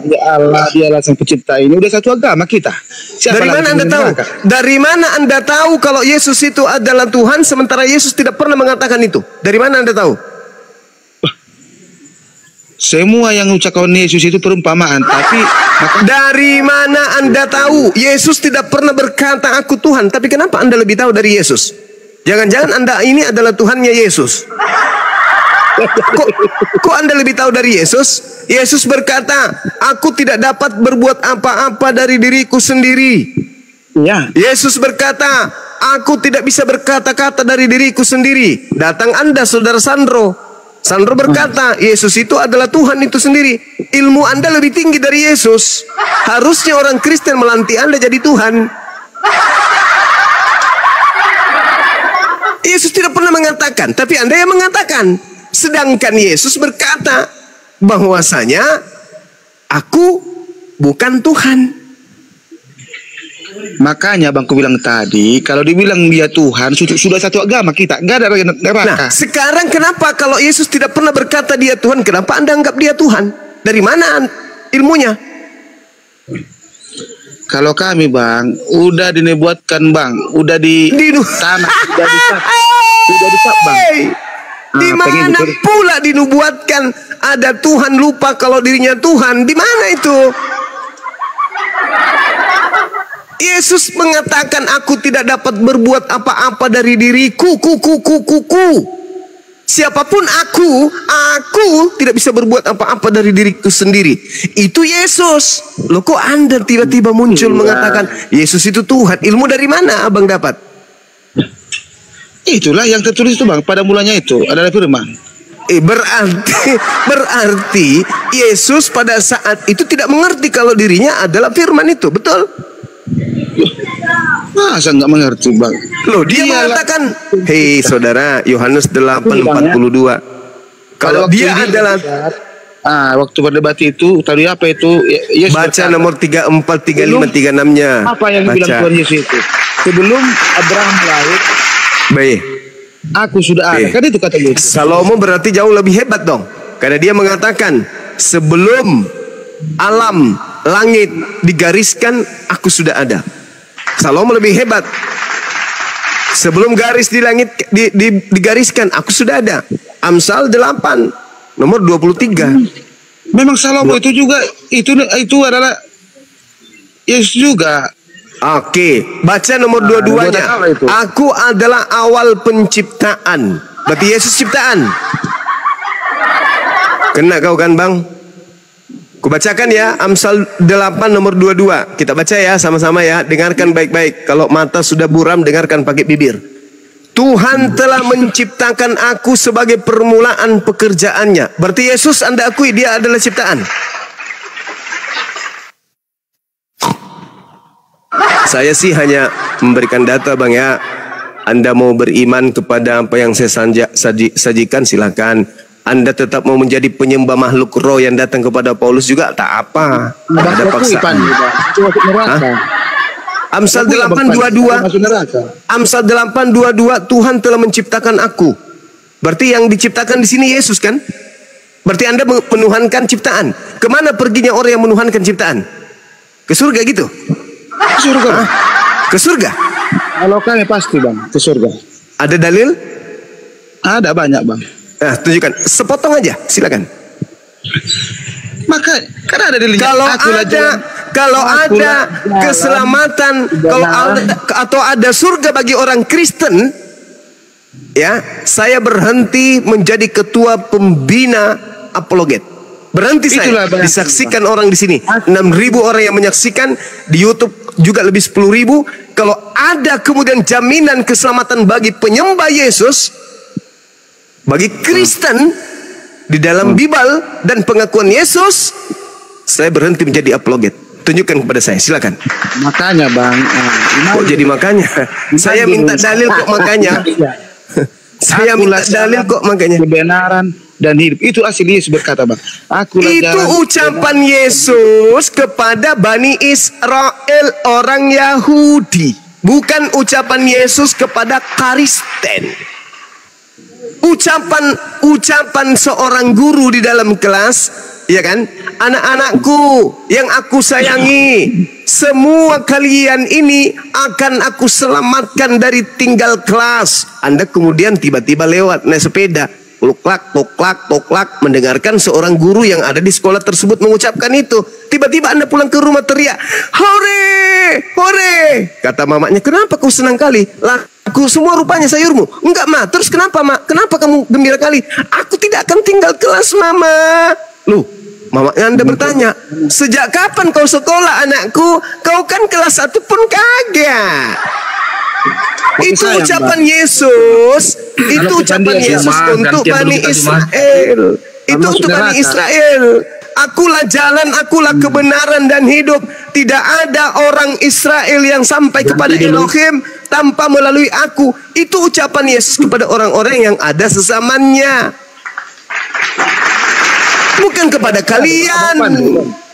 dia Allah, dia sang pencipta ini, udah satu agama kita. Dari mana Anda tahu? Dari mana Anda tahu kalau Yesus itu adalah Tuhan sementara Yesus tidak pernah mengatakan itu? Dari mana Anda tahu? Semua yang ucapkan Yesus itu perumpamaan, tapi dari mana Anda tahu? Yesus tidak pernah berkata aku Tuhan, tapi kenapa Anda lebih tahu dari Yesus? Jangan-jangan Anda ini adalah Tuhannya Yesus. Kok Anda lebih tahu dari Yesus? Yesus berkata, aku tidak dapat berbuat apa-apa dari diriku sendiri. Ya. Yesus berkata, aku tidak bisa berkata-kata dari diriku sendiri. Datang Anda, saudara Sandro. Sandro berkata, Yesus itu adalah Tuhan itu sendiri. Ilmu Anda lebih tinggi dari Yesus. Harusnya orang Kristen melantik Anda jadi Tuhan. Yesus tidak pernah mengatakan, tapi Anda yang mengatakan. Sedangkan Yesus berkata bahwasanya aku bukan Tuhan. Makanya Bang, aku bilang tadi, kalau dibilang dia Tuhan, sudah satu agama kita, nggak ada neraka. Nah, sekarang kenapa kalau Yesus tidak pernah berkata dia Tuhan, kenapa Anda anggap dia Tuhan? Dari mana ilmunya? Kalau kami, Bang, udah dinubuatkan, Bang, udah di tanah, udah di Bang. Di mana pula dinubuatkan ada Tuhan lupa kalau dirinya Tuhan? Di mana itu? Yesus mengatakan aku tidak dapat berbuat apa-apa dari diriku. Siapapun aku tidak bisa berbuat apa-apa dari diriku sendiri. Itu Yesus. Loh, kok Anda tiba-tiba muncul mengatakan Yesus itu Tuhan? Ilmu dari mana Abang dapat? Itulah yang tertulis itu, Bang. Pada mulanya itu adalah firman. Berarti Yesus pada saat itu tidak mengerti kalau dirinya adalah firman itu, betul? Masa nggak mengerti, Bang? Loh, dia mengatakan, hei saudara, Yohanes 8:42. Kalau dia adalah waktu berdebat itu tadi apa itu? Yesus baca berkata, nomor 34, 35, 36-nya. Apa yang dibilang Tuhan Yesus itu? Sebelum Abraham lahir, baik, aku sudah ada. Kan itu kata Yesus. Salomo berarti jauh lebih hebat dong. Karena dia mengatakan sebelum alam langit digariskan aku sudah ada. Salomo lebih hebat. Sebelum garis di langit digariskan, aku sudah ada. Amsal 8 nomor 23. Memang Salomo itu juga itu adalah Yesus juga. Oke, baca nomor 22-nya. Aku adalah awal penciptaan. Berarti Yesus ciptaan. Kena kau kan, Bang? Kubacakan ya, Amsal 8 nomor 22. Kita baca ya sama-sama ya. Dengarkan baik-baik. Kalau mata sudah buram, dengarkan pakai bibir. Tuhan telah menciptakan aku sebagai permulaan pekerjaannya. Berarti Yesus Anda akui dia adalah ciptaan. Saya sih hanya memberikan data, Bang ya. Anda mau beriman kepada apa yang saya sajikan, silakan. Anda tetap mau menjadi penyembah makhluk roh yang datang kepada Paulus juga tak apa. Ada paksaan. Amsal 8:22. Amsal 8:22, Tuhan telah menciptakan aku. Berarti yang diciptakan di sini Yesus kan? Berarti Anda menuhankan ciptaan. Kemana perginya orang yang menuhankan ciptaan? Ke surga gitu? Ke surga. Ke surga? Kalau kami pasti, Bang, ke surga. Ada dalil? Ada banyak, Bang. Nah, tunjukkan. Sepotong aja, silakan. Maka kan ada di kalau ada keselamatan, atau ada surga bagi orang Kristen, ya, saya berhenti menjadi ketua pembina apologet. Berhenti saya. Disaksikan orang di sini. 6.000 orang yang menyaksikan, di YouTube juga lebih 10.000. Kalau ada kemudian jaminan keselamatan bagi penyembah Yesus, bagi Kristen di dalam Bible dan pengakuan Yesus, saya berhenti menjadi apologet. Tunjukkan kepada saya, silakan. Makanya, Bang. Kok jadi makanya? Saya minta dalil kok makanya. Saya minta dalil kok makanya. Kebenaran dan hidup itu asli Yesus berkata, Bang. Itu ucapan Yesus kepada Bani Israel, orang Yahudi. Bukan ucapan Yesus kepada Kristen. Ucapan seorang guru di dalam kelas, ya kan? Anak-anakku yang aku sayangi, semua kalian ini akan aku selamatkan dari tinggal kelas. Anda kemudian tiba-tiba lewat naik sepeda, toklak, mendengarkan seorang guru yang ada di sekolah tersebut mengucapkan itu. Tiba-tiba Anda pulang ke rumah teriak, hore, hore. Kata mamanya, kenapa kau senang kali? Lah, aku semua rupanya sayurmu. Enggak, Ma. Terus kenapa, Ma? Kenapa kamu gembira kali? Aku tidak akan tinggal kelas, Mama. Loh, mamanya Anda bertanya, sejak kapan kau sekolah, anakku? Kau kan kelas 1 pun kagak. Itu ucapan Yesus. Itu ucapan Yesus untuk Bani Israel. Itu untuk Bani Israel. Akulah jalan, akulah kebenaran dan hidup. Tidak ada orang Israel yang sampai kepada Elohim tanpa melalui aku. Itu ucapan Yesus kepada orang-orang yang ada sesamanya. Bukan kepada kalian.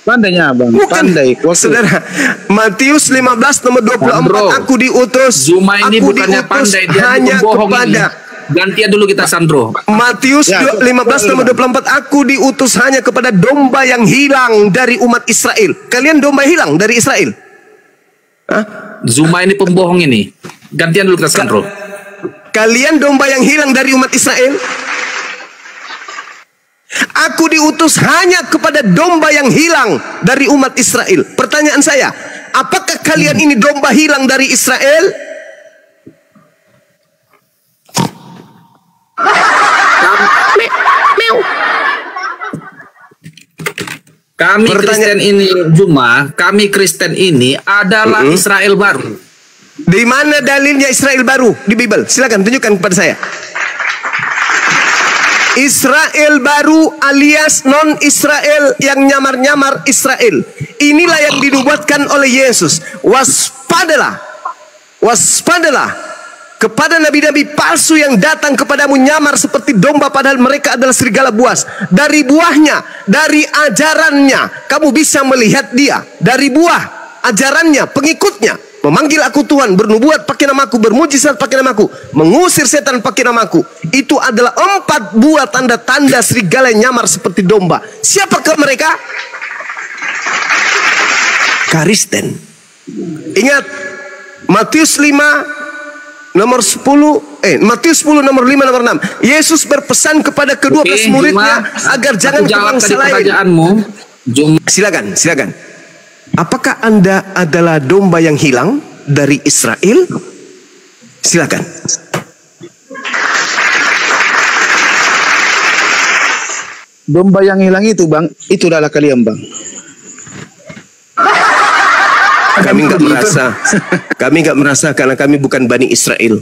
Pandainya, Bang. Bukan. Saudara, Matius 15 nomor 24, aku diutus. Zuma ini bukannya pandai, dia hanya kepada. Gantian dulu kita, Sandro. Matius 15 nomor 24, aku diutus hanya kepada domba yang hilang dari umat Israel. Kalian domba hilang dari Israel? Hah? Zuma ini pembohong ini. Gantian dulu kita, Sandro. Kalian domba yang hilang dari umat Israel? Aku diutus hanya kepada domba yang hilang dari umat Israel. Pertanyaan saya, apakah kalian ini domba hilang dari Israel? Kami Kristen ini, Juma, kami Kristen ini adalah Israel baru. Di mana dalilnya Israel baru di Bible? Silakan tunjukkan kepada saya. Israel baru alias non-Israel yang nyamar-nyamar Israel. Inilah yang dinubuatkan oleh Yesus. Waspadalah, waspadalah kepada nabi-nabi palsu yang datang kepadamu nyamar seperti domba padahal mereka adalah serigala buas. Dari buahnya, dari ajarannya kamu bisa melihat dia. Dari buah ajarannya, pengikutnya. Memanggil aku Tuhan, bernubuat pakai namaku, bermujizat pakai namaku, mengusir setan pakai namaku. Itu adalah 4 buah tanda-tanda serigala yang nyamar seperti domba. Siapakah mereka? Kristen. Ingat, Matius 5 nomor 10, Matius 10 nomor 5 nomor 6. Yesus berpesan kepada ke-12 muridnya agar jangan ke bangsa lain. Silakan, silakan. Apakah Anda adalah domba yang hilang dari Israel? Silakan. Domba yang hilang itu, Bang, itu adalah kalian, Bang. Kami nggak merasa karena kami bukan Bani Israel.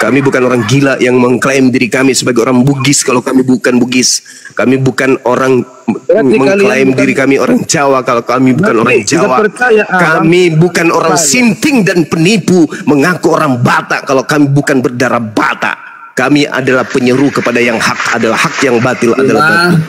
Kami bukan orang gila yang mengklaim diri kami sebagai orang Bugis kalau kami bukan Bugis. Kami bukan orang mengklaim diri kami orang Jawa kalau kami bukan orang Jawa. Kami bukan orang sinting dan penipu mengaku orang Batak kalau kami bukan berdarah Batak. Kami adalah penyeru kepada yang hak adalah hak, yang batil adalah batil.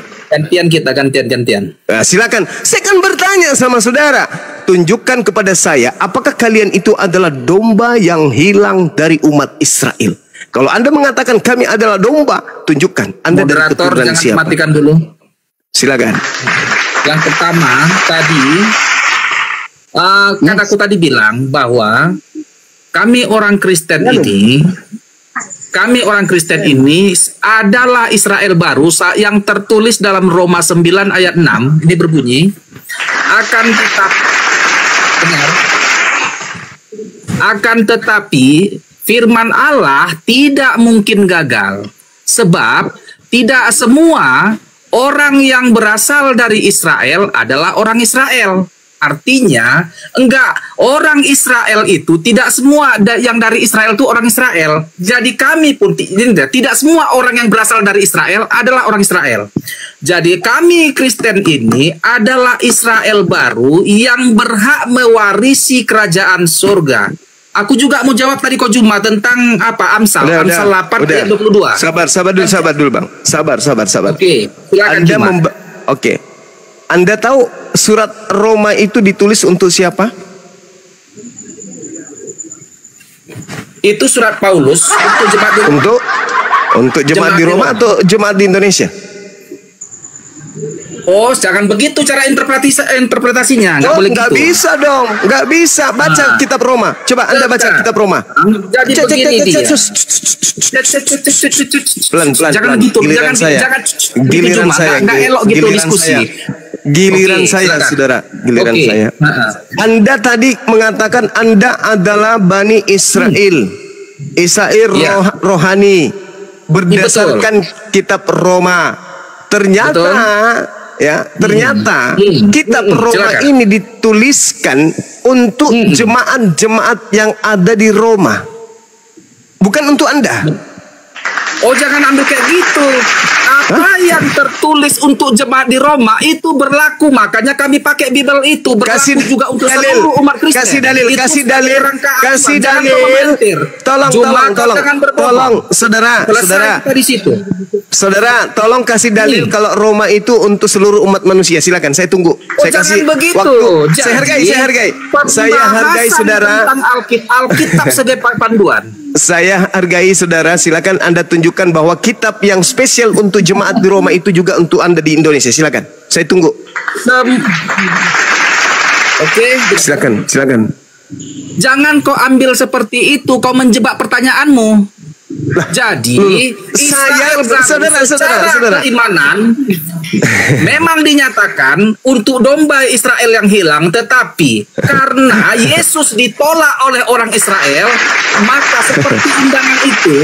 Gantian. Nah, silakan. Saya akan bertanya sama saudara. Tunjukkan kepada saya, apakah kalian itu adalah domba yang hilang dari umat Israel? Kalau Anda mengatakan kami adalah domba, tunjukkan Anda dari keturunan siapa? Matikan dulu. Silakan. Yang pertama tadi, kan aku tadi bilang bahwa kami orang Kristen ini adalah Israel baru yang tertulis dalam Roma 9 ayat 6. Ini berbunyi, akan tetapi firman Allah tidak mungkin gagal, sebab tidak semua orang yang berasal dari Israel adalah orang Israel. Artinya, orang Israel itu tidak semua yang dari Israel itu orang Israel. Jadi kami pun tidak semua orang yang berasal dari Israel adalah orang Israel. Jadi kami Kristen ini adalah Israel baru yang berhak mewarisi kerajaan surga. Aku juga mau jawab tadi kau Juma tentang apa Amsal 8 ayat 22. Sabar dulu Bang. Sabar. Oke, silakan Oke. Anda tahu surat Roma itu ditulis untuk siapa? Itu surat Paulus untuk jemaat di Roma. Untuk jemaat di Roma atau jemaat di Indonesia? Oh, jangan begitu cara interpretasinya. Nggak bisa dong, nggak bisa. Baca kitab Roma. Coba Anda baca kitab Roma. Jadi begini dia. Pelan-pelan. Jangan gitu, Giliran saya. Nggak elok gitu diskusi. Giliran saya, saudara. Giliran saya. Anda tadi mengatakan Anda adalah Bani Israel. Israel rohani. Berdasarkan kitab Roma. Ternyata kitab Roma ini dituliskan untuk jemaat-jemaat yang ada di Roma. Bukan untuk Anda. Oh, jangan ambil kayak gitu. Apa yang tertulis untuk jemaat di Roma itu berlaku, makanya kami pakai Bible itu berlaku juga untuk seluruh umat Kristen. Kasih dalil. Tolong, saudara. Saudara, tolong kasih dalil kalau Roma itu untuk seluruh umat manusia. Silakan, saya tunggu. Saya kasih waktu. Saya hargai saudara. Tentang Alkitab sebagai panduan. Saya hargai saudara. Silakan Anda tunjukkan bahwa kitab yang spesial untuk jemaat di Roma itu juga untuk Anda di Indonesia. Silakan. Saya tunggu. Oke. Silakan. Jangan kau ambil seperti itu. Kau menjebak pertanyaanmu. Jadi saudara keimanan memang dinyatakan untuk domba Israel yang hilang, tetapi karena Yesus ditolak oleh orang Israel, maka seperti undangan itu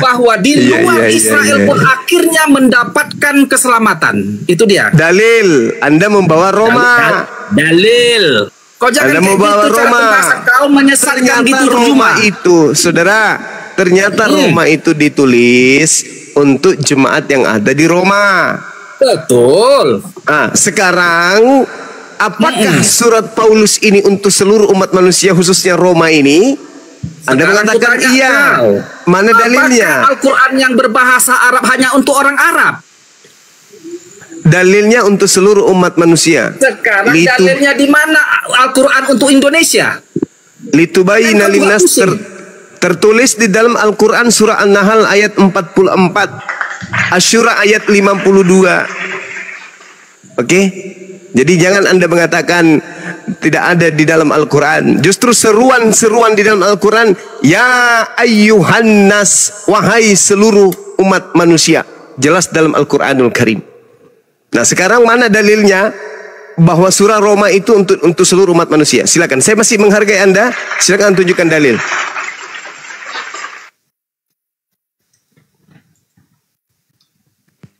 bahwa di luar Israel pun akhirnya mendapatkan keselamatan. Itu dia. Dalil. Anda membawa Roma. Dalil. Kau jangan membawa gitu, Roma. Kau menyesatkan gitu Roma itu, saudara. Ternyata Roma itu ditulis untuk jemaat yang ada di Roma. Betul. Sekarang apakah surat Paulus ini untuk seluruh umat manusia khususnya Roma ini? Anda mengatakan iya. Mana dalilnya? Apakah Al-Quran yang berbahasa Arab hanya untuk orang Arab? Dalilnya untuk seluruh umat manusia. Sekarang dalilnya di mana Al-Quran untuk Indonesia? Litubayina linnas tertulis di dalam Al-Quran surah An-Nahl ayat 44, Asyura ayat 52. Oke? Jadi jangan Anda mengatakan tidak ada di dalam Al-Quran. Justru seruan-seruan di dalam Al-Quran, ya ayyuhan nas, wahai seluruh umat manusia. Jelas dalam Al-Quranul Karim. Nah sekarang mana dalilnya bahwa surah Roma itu untuk seluruh umat manusia? Silakan, saya masih menghargai Anda. Silakan tunjukkan dalil.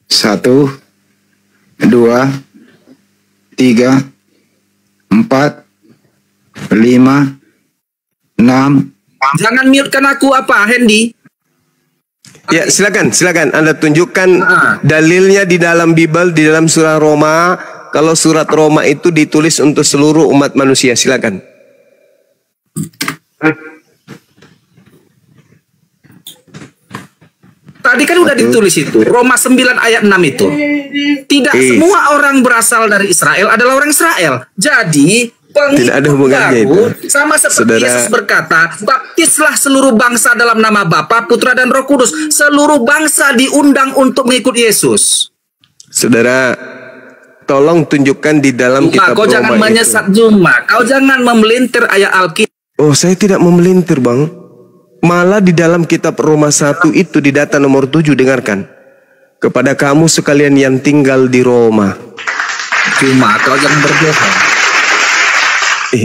Satu, dua, tiga, empat, lima, enam. Jangan mute-kan aku apa, Hendy? Ya, silakan Anda tunjukkan dalilnya di dalam Bible, di dalam surah Roma. Kalau surat Roma itu ditulis untuk seluruh umat manusia, silakan. Tadi kan udah ditulis itu, Roma 9 ayat 6 itu. Tidak semua orang berasal dari Israel adalah orang Israel. Jadi tidak ada hubungannya itu. Sama seperti Yesus berkata, baptislah seluruh bangsa dalam nama Bapa, Putra dan Roh Kudus. Seluruh bangsa diundang untuk mengikut Yesus. Saudara, tolong tunjukkan di dalam kitab kau Roma jangan menyesat Juma. Kau jangan memelintir ayat Alkitab. Oh, saya tidak memelintir, Bang. Malah di dalam kitab Roma 1 itu di data nomor 7, dengarkan. Kepada kamu sekalian yang tinggal di Roma. Juma, kau jangan berbohong.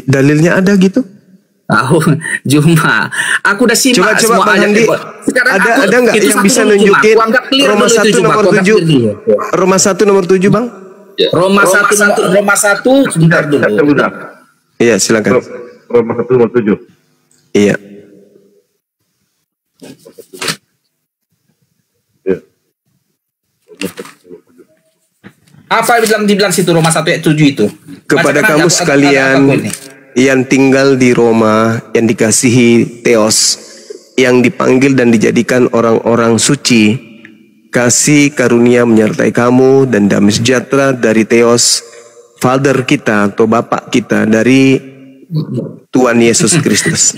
Dalilnya ada gitu? Tahu, Juma. Aku udah simak semua ayat. Ada nggak yang bisa nunjukin Roma 1 nomor 7? Roma 1 nomor 7, Bang? Roma 1 sebentar dulu. Iya, silakan. Roma 1 nomor 7. Iya. Apa yang dibilang situ Roma 1 ayat 7 itu? Kepada kamu sekalian yang tinggal di Roma, yang dikasihi Theos, yang dipanggil dan dijadikan orang-orang suci, kasih karunia menyertai kamu dan damai sejahtera dari Theos, Father kita atau Bapak kita, dari Tuhan Yesus Kristus.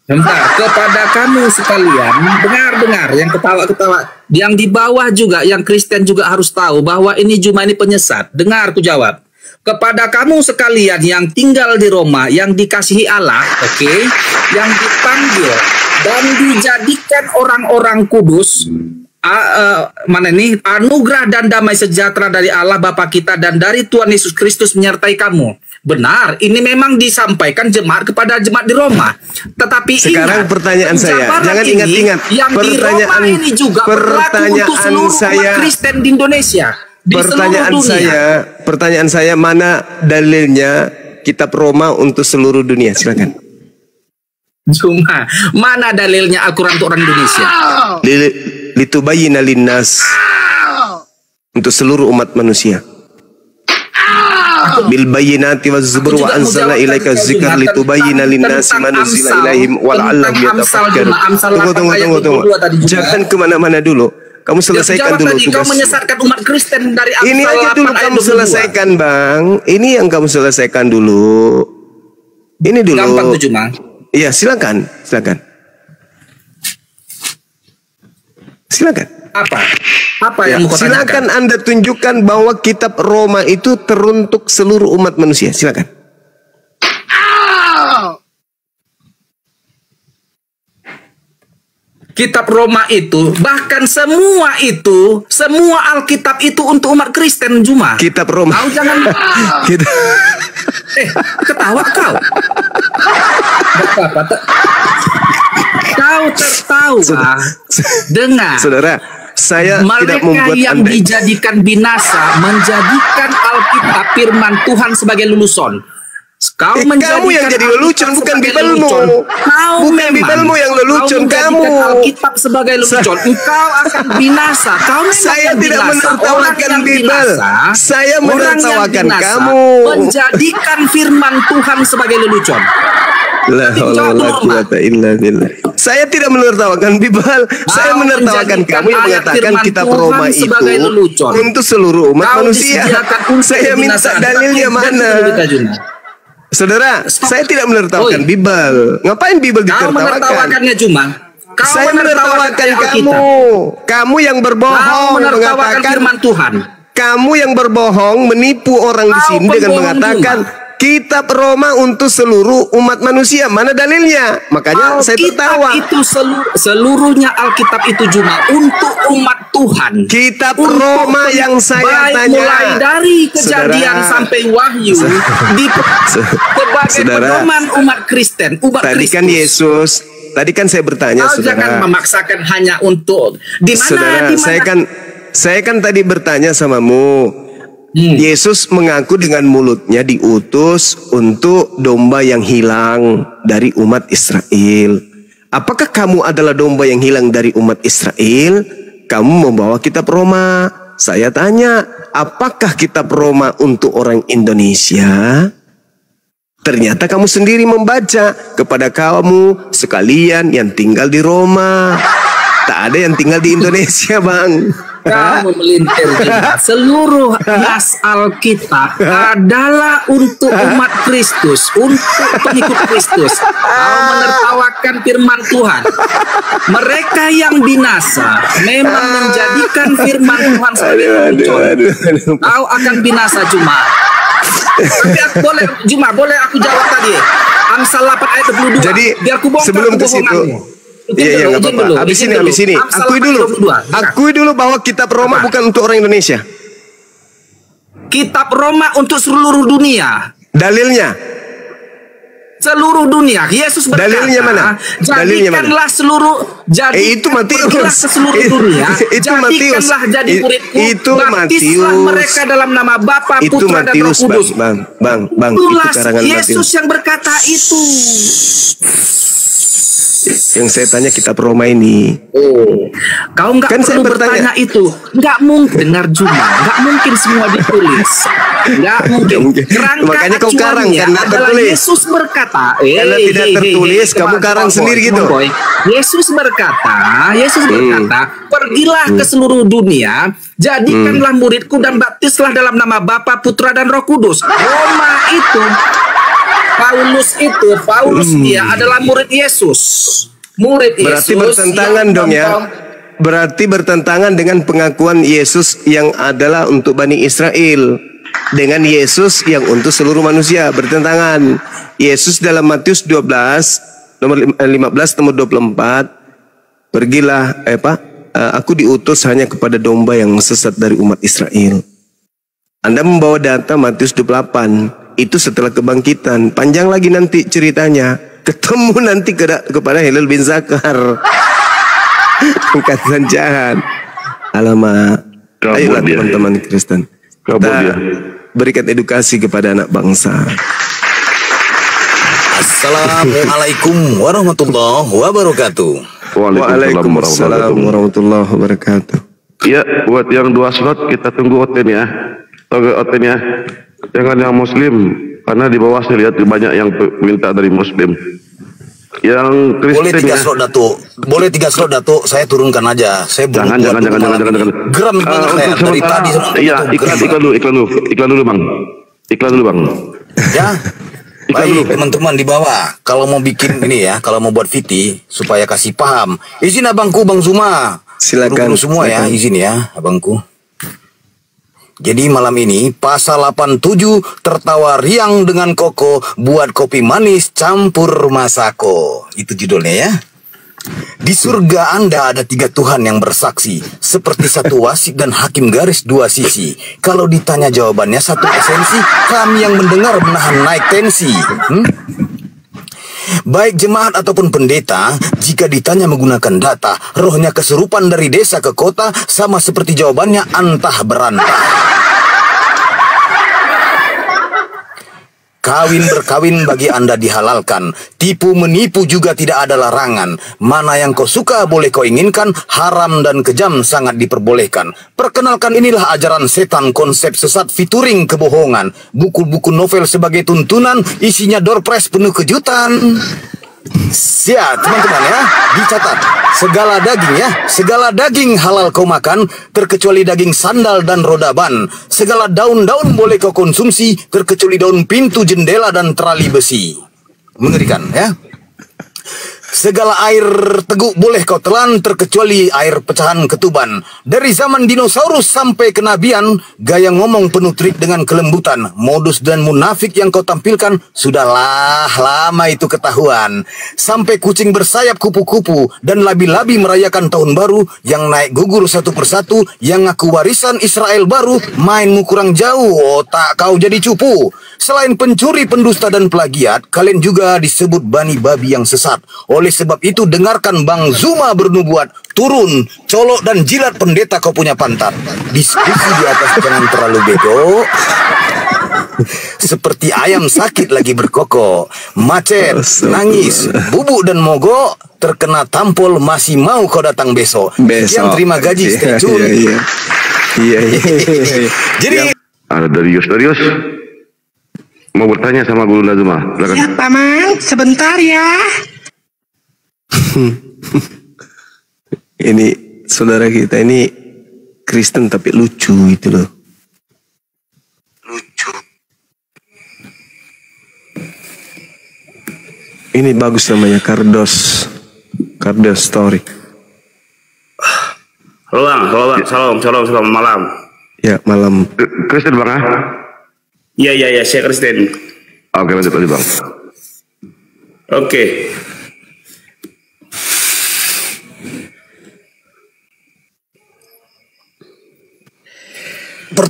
Bentar, kepada kamu sekalian, dengar yang ketawa-ketawa, yang di bawah juga, yang Kristen juga harus tahu bahwa ini Juma ini penyesat. Dengar, aku jawab. Kepada kamu sekalian yang tinggal di Roma, yang dikasihi Allah, yang dipanggil dan dijadikan orang-orang kudus, anugerah dan damai sejahtera dari Allah Bapa kita dan dari Tuhan Yesus Kristus menyertai kamu. Benar, ini memang disampaikan jemaat kepada jemaat di Roma. Tetapi sekarang pertanyaan saya, jangan ingat-ingat. Yang di Roma ini juga berlaku untuk seluruh umat Kristen di Indonesia. Pertanyaan saya, mana dalilnya kitab Roma untuk seluruh dunia? Silakan. Cuma, mana dalilnya Al-Quran untuk orang Indonesia? Litubayyina linnas, untuk seluruh umat manusia. Bil bayyinati waz zubur wa anzalna ilaika dzikra litubayyina linnasi ma nuzila ilaihim wa la'allahum yatafakkarun. Tunggu. Jangan kemana-mana dulu. Kamu selesaikan dulu tugas. Kau menyesatkan umat Kristen dari Amsal. Ini aja dulu kamu selesaikan, Bang. Ini yang kamu selesaikan dulu. Ini dulu. Gampang tuh, Juma. Iya, silakan. Apa yang mau silakan Anda tunjukkan bahwa kitab Roma itu teruntuk seluruh umat manusia. Silakan. Kitab Roma itu, bahkan semua Alkitab itu untuk umat Kristen, Juma. Kitab Roma. Kau jangan ketawa kau. Kau tertawa. Dengar. Saudara, saya tidak mereka membuat yang Anda dijadikan binasa menjadikan Alkitab firman Tuhan sebagai lulusan. Kamu yang jadi lelucon, bukan Bibelmu. Bukan Bibelmu yang lelucon, kamu. Alkitab sebagai lelucon. Engkau akan binasa. Saya tidak menertawakan Bibel. Saya menertawakan kamu. Menjadikan firman Tuhan sebagai lelucon. Saya tidak menertawakan Bibel. Saya menertawakan kamu yang mengatakan kitab Roma itu untuk seluruh umat manusia. Saya minta dalilnya mana? Saudara, saya tidak menertawakan Bibel. Ngapain Bibel ditertawakan? Kau menertawakannya cuma. Saya menertawakan kamu. Kamu yang berbohong menertawakan mengatakan firman Tuhan. kamu yang berbohong menipu orang di sini dengan mengatakan kitab Roma untuk seluruh umat manusia. Mana dalilnya? Makanya saya tertawa. Itu seluruhnya Alkitab itu cuma untuk umat Tuhan. Kitab Roma yang saya tanya, mulai dari Kejadian sampai Wahyu, sebagai pedoman umat Kristen, umat tadi Kristus. Kan Yesus, tadi kan saya bertanya, saudara. Jangan memaksakan hanya untuk di mana? Saudara, saya kan tadi bertanya samamu. Yesus mengaku dengan mulutnya diutus untuk domba yang hilang dari umat Israel. Apakah kamu adalah domba yang hilang dari umat Israel? Kamu membawa kitab Roma. Saya tanya, apakah kitab Roma untuk orang Indonesia? Ternyata kamu sendiri membaca kepada kamu sekalian yang tinggal di Roma. Tak ada yang tinggal di Indonesia, Bang. Kamu melintir juga. Seluruh nas Alkitab adalah untuk umat Kristus, untuk pengikut Kristus. Kau menertawakan firman Tuhan. Mereka yang binasa memang menjadikan firman Tuhan sebagai contoh. Kau akan binasa cuma. Tapi aku boleh aku jawab tadi. Amsal 8 ayat 22. Jadi biar ku bongkar sebelum ke situ. Iya, nggak apa-apa. Habis ini. Akui dulu bahwa kitab Roma bukan untuk orang Indonesia. Kitab Roma untuk seluruh dunia. Dalilnya? Seluruh dunia. Yesus berkata, dalilnya mana? Jadikanlah seluruh itu Matius. Ke seluruh dunia. Itu Matius. Jadikanlah jadi muridku. Itu Baptislah mereka dalam nama Bapa, Putra dan Roh Kudus. Bang, itulah itu karangan Yesus Matius yang berkata itu. Yang saya tanya kitab Roma ini. Kau nggak kan perlu bertanya itu. Nggak mungkin dengar Juma. Nggak mungkin semua ditulis. Nggak mungkin. Makanya kau karang karena tertulis. Yesus berkata. Karena tidak tertulis, kamu karang sendiri gitu. Yesus berkata, pergilah ke seluruh dunia, jadikanlah muridku dan baptislah dalam nama Bapa, Putra dan Roh Kudus. Roma itu. Paulus dia adalah murid Yesus. Berarti bertentangan dong ya. Berarti bertentangan dengan pengakuan Yesus yang adalah untuk Bani Israel dengan Yesus yang untuk seluruh manusia. Bertentangan. Yesus dalam Matius 12 nomor 15 nomor 24, pergilah aku diutus hanya kepada domba yang sesat dari umat Israel. Anda membawa data Matius 28. Itu setelah kebangkitan. Panjang lagi nanti ceritanya. Ketemu nanti kepada Hilal bin Zakar. Angkatan jahat. Alamak. Ayolah teman-teman Kristen. Kita berikan edukasi kepada anak bangsa. Assalamualaikum warahmatullahi wabarakatuh. Waalaikumsalam warahmatullahi wabarakatuh. Ya, buat yang 2 slot kita tunggu oten ya. Tunggu oten ya. Jangan yang Muslim, karena di bawah saya lihat banyak yang minta dari Muslim. Yang Kristen boleh 3 slot Datuk. Boleh 3 slot Datuk. Saya turunkan aja. Saya jangan. Geram banget dari tadi. Iya, iklan dulu bang. Ya. Baik teman-teman di bawah. Kalau mau bikin ini ya, kalau mau buat VT supaya kasih paham. Izin abangku Bang Zuma. Silakan. Semua ya, izin ya abangku. Jadi malam ini pasal 87 tertawa riang dengan Koko buat kopi manis campur Masako. Itu judulnya ya. Di surga Anda ada 3 Tuhan yang bersaksi, seperti satu wasit dan hakim garis 2 sisi. Kalau ditanya jawabannya satu esensi, kami yang mendengar menahan naik tensi. Baik jemaat ataupun pendeta, jika ditanya menggunakan data, rohnya kesurupan dari desa ke kota, sama seperti jawabannya antah berantah. Kawin berkawin bagi Anda dihalalkan, tipu menipu juga tidak ada larangan. Mana yang kau suka boleh kau inginkan, haram dan kejam sangat diperbolehkan. Perkenalkan inilah ajaran setan, konsep sesat featuring kebohongan. Buku-buku novel sebagai tuntunan, isinya door prize penuh kejutan. Siap teman-teman ya, dicatat. Segala daging halal kau makan, terkecuali daging sandal dan roda ban. Segala daun-daun boleh kau konsumsi, terkecuali daun pintu, jendela dan terali besi. Mengerikan ya. Segala air teguk boleh kau telan terkecuali air pecahan ketuban. Dari zaman dinosaurus sampai kenabian, gaya ngomong penuh trik dengan kelembutan. Modus dan munafik yang kau tampilkan sudahlah lama itu ketahuan. Sampai kucing bersayap kupu-kupu dan labi-labi merayakan tahun baru, yang naik gugur satu persatu, yang ngaku warisan Israel baru, mainmu kurang jauh, otak kau jadi cupu. Selain pencuri, pendusta dan plagiat, kalian juga disebut bani babi yang sesat. Oleh sebab itu dengarkan Bang Zuma bernubuat, turun, colok dan jilat pendeta kau punya pantat. Diskusi di atas jangan terlalu bego. Seperti ayam sakit lagi berkokok, macet, nangis, bubuk dan mogok, terkena tampol masih mau kau datang besok. Sekian terima gaji, stay tune. Iya. Jadi Ada Darius. Mau bertanya sama Guru Nazuma. Silakan. Siapa, Mang? Sebentar ya. Ini saudara kita ini Kristen tapi lucu gitu loh. Lucu. Ini bagus namanya Kardos Story. Halo Bang, salam malam. Ya, malam. Kristen Bang, ah? Iya, saya Kristen. Oke, lanjut Bang. Oke.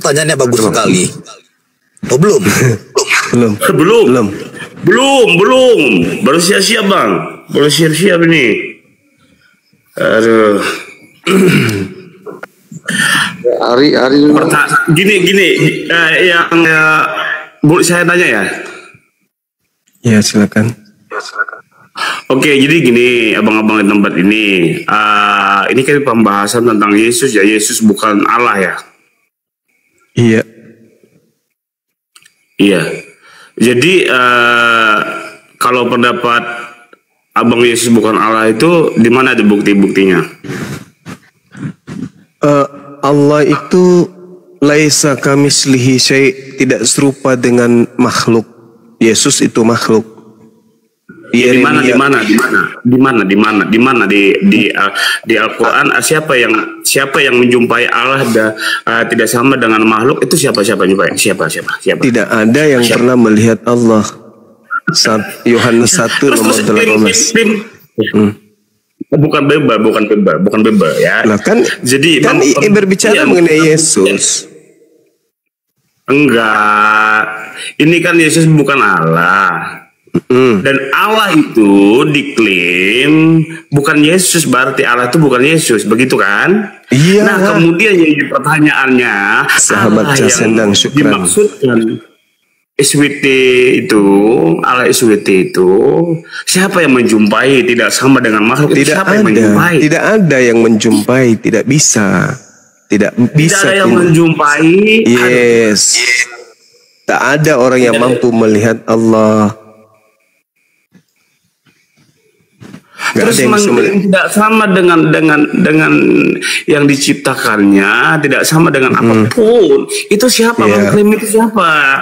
pertanyaannya bagus sekali. Oh, belum? Belum. Baru siap-siap Bang. Baru siap-siap ini. Aduh. Hari Gini, yang boleh saya tanya ya? Ya, silakan. Oke, jadi gini, abang-abang di tempat ini, ini kan pembahasan tentang Yesus ya. Yesus bukan Allah ya. Iya. Jadi kalau pendapat abang Yesus bukan Allah itu di mana ada bukti-buktinya? Allah itu laisa kamislihi syai', tidak serupa dengan makhluk. Yesus itu makhluk. Di mana di Al-Quran siapa yang menjumpai Allah tidak sama dengan makhluk itu siapa Siapa? Tidak ada yang pernah melihat Allah. Yohanes 1 nomor 18. Bukan beba ya. Lah kan berbicara mengenai Yesus. Enggak. Ini kan Yesus bukan Allah. Dan Allah itu diklaim bukan Yesus, berarti Allah itu bukan Yesus, begitu kan? Iya. Nah, kemudian jadi pertanyaannya, sahabat Jasendang Syukran, dimaksudkan SWT itu, Allah SWT itu siapa yang menjumpai? Tidak sama dengan makhluk. Tidak ada yang menjumpai, tidak bisa. Tidak ada yang menjumpai. Yes. Tak ada orang yang mampu melihat Allah. Terus tidak sama dengan yang diciptakannya, tidak sama dengan apapun. Itu siapa mengklaim itu siapa?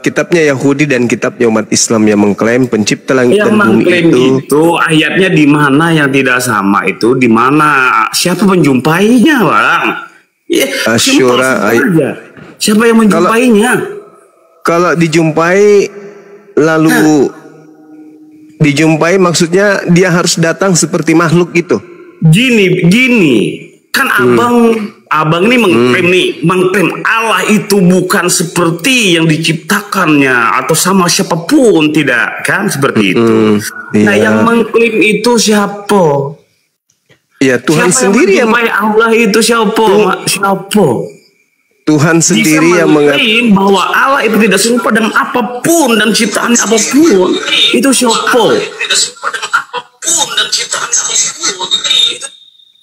Kitabnya Yahudi dan kitabnya umat Islam yang mengklaim pencipta langit dan bumi itu ayatnya di mana yang tidak sama itu di mana? Siapa menjumpainya, Bang? Asyura siapa yang menjumpainya? Kalau dijumpai lalu dijumpai maksudnya dia harus datang seperti makhluk itu. Gini. Kan abang ini mengklaim Allah itu bukan seperti yang diciptakannya atau sama siapapun, tidak kan seperti itu. Nah, yang mengklaim itu siapa? Ya, Tuhan sendiri yang Allah itu siapa? Tuhan sendiri yang mengklaim bahwa Allah itu tidak serupa dengan apapun dan ciptaan apapun. Itu siapa?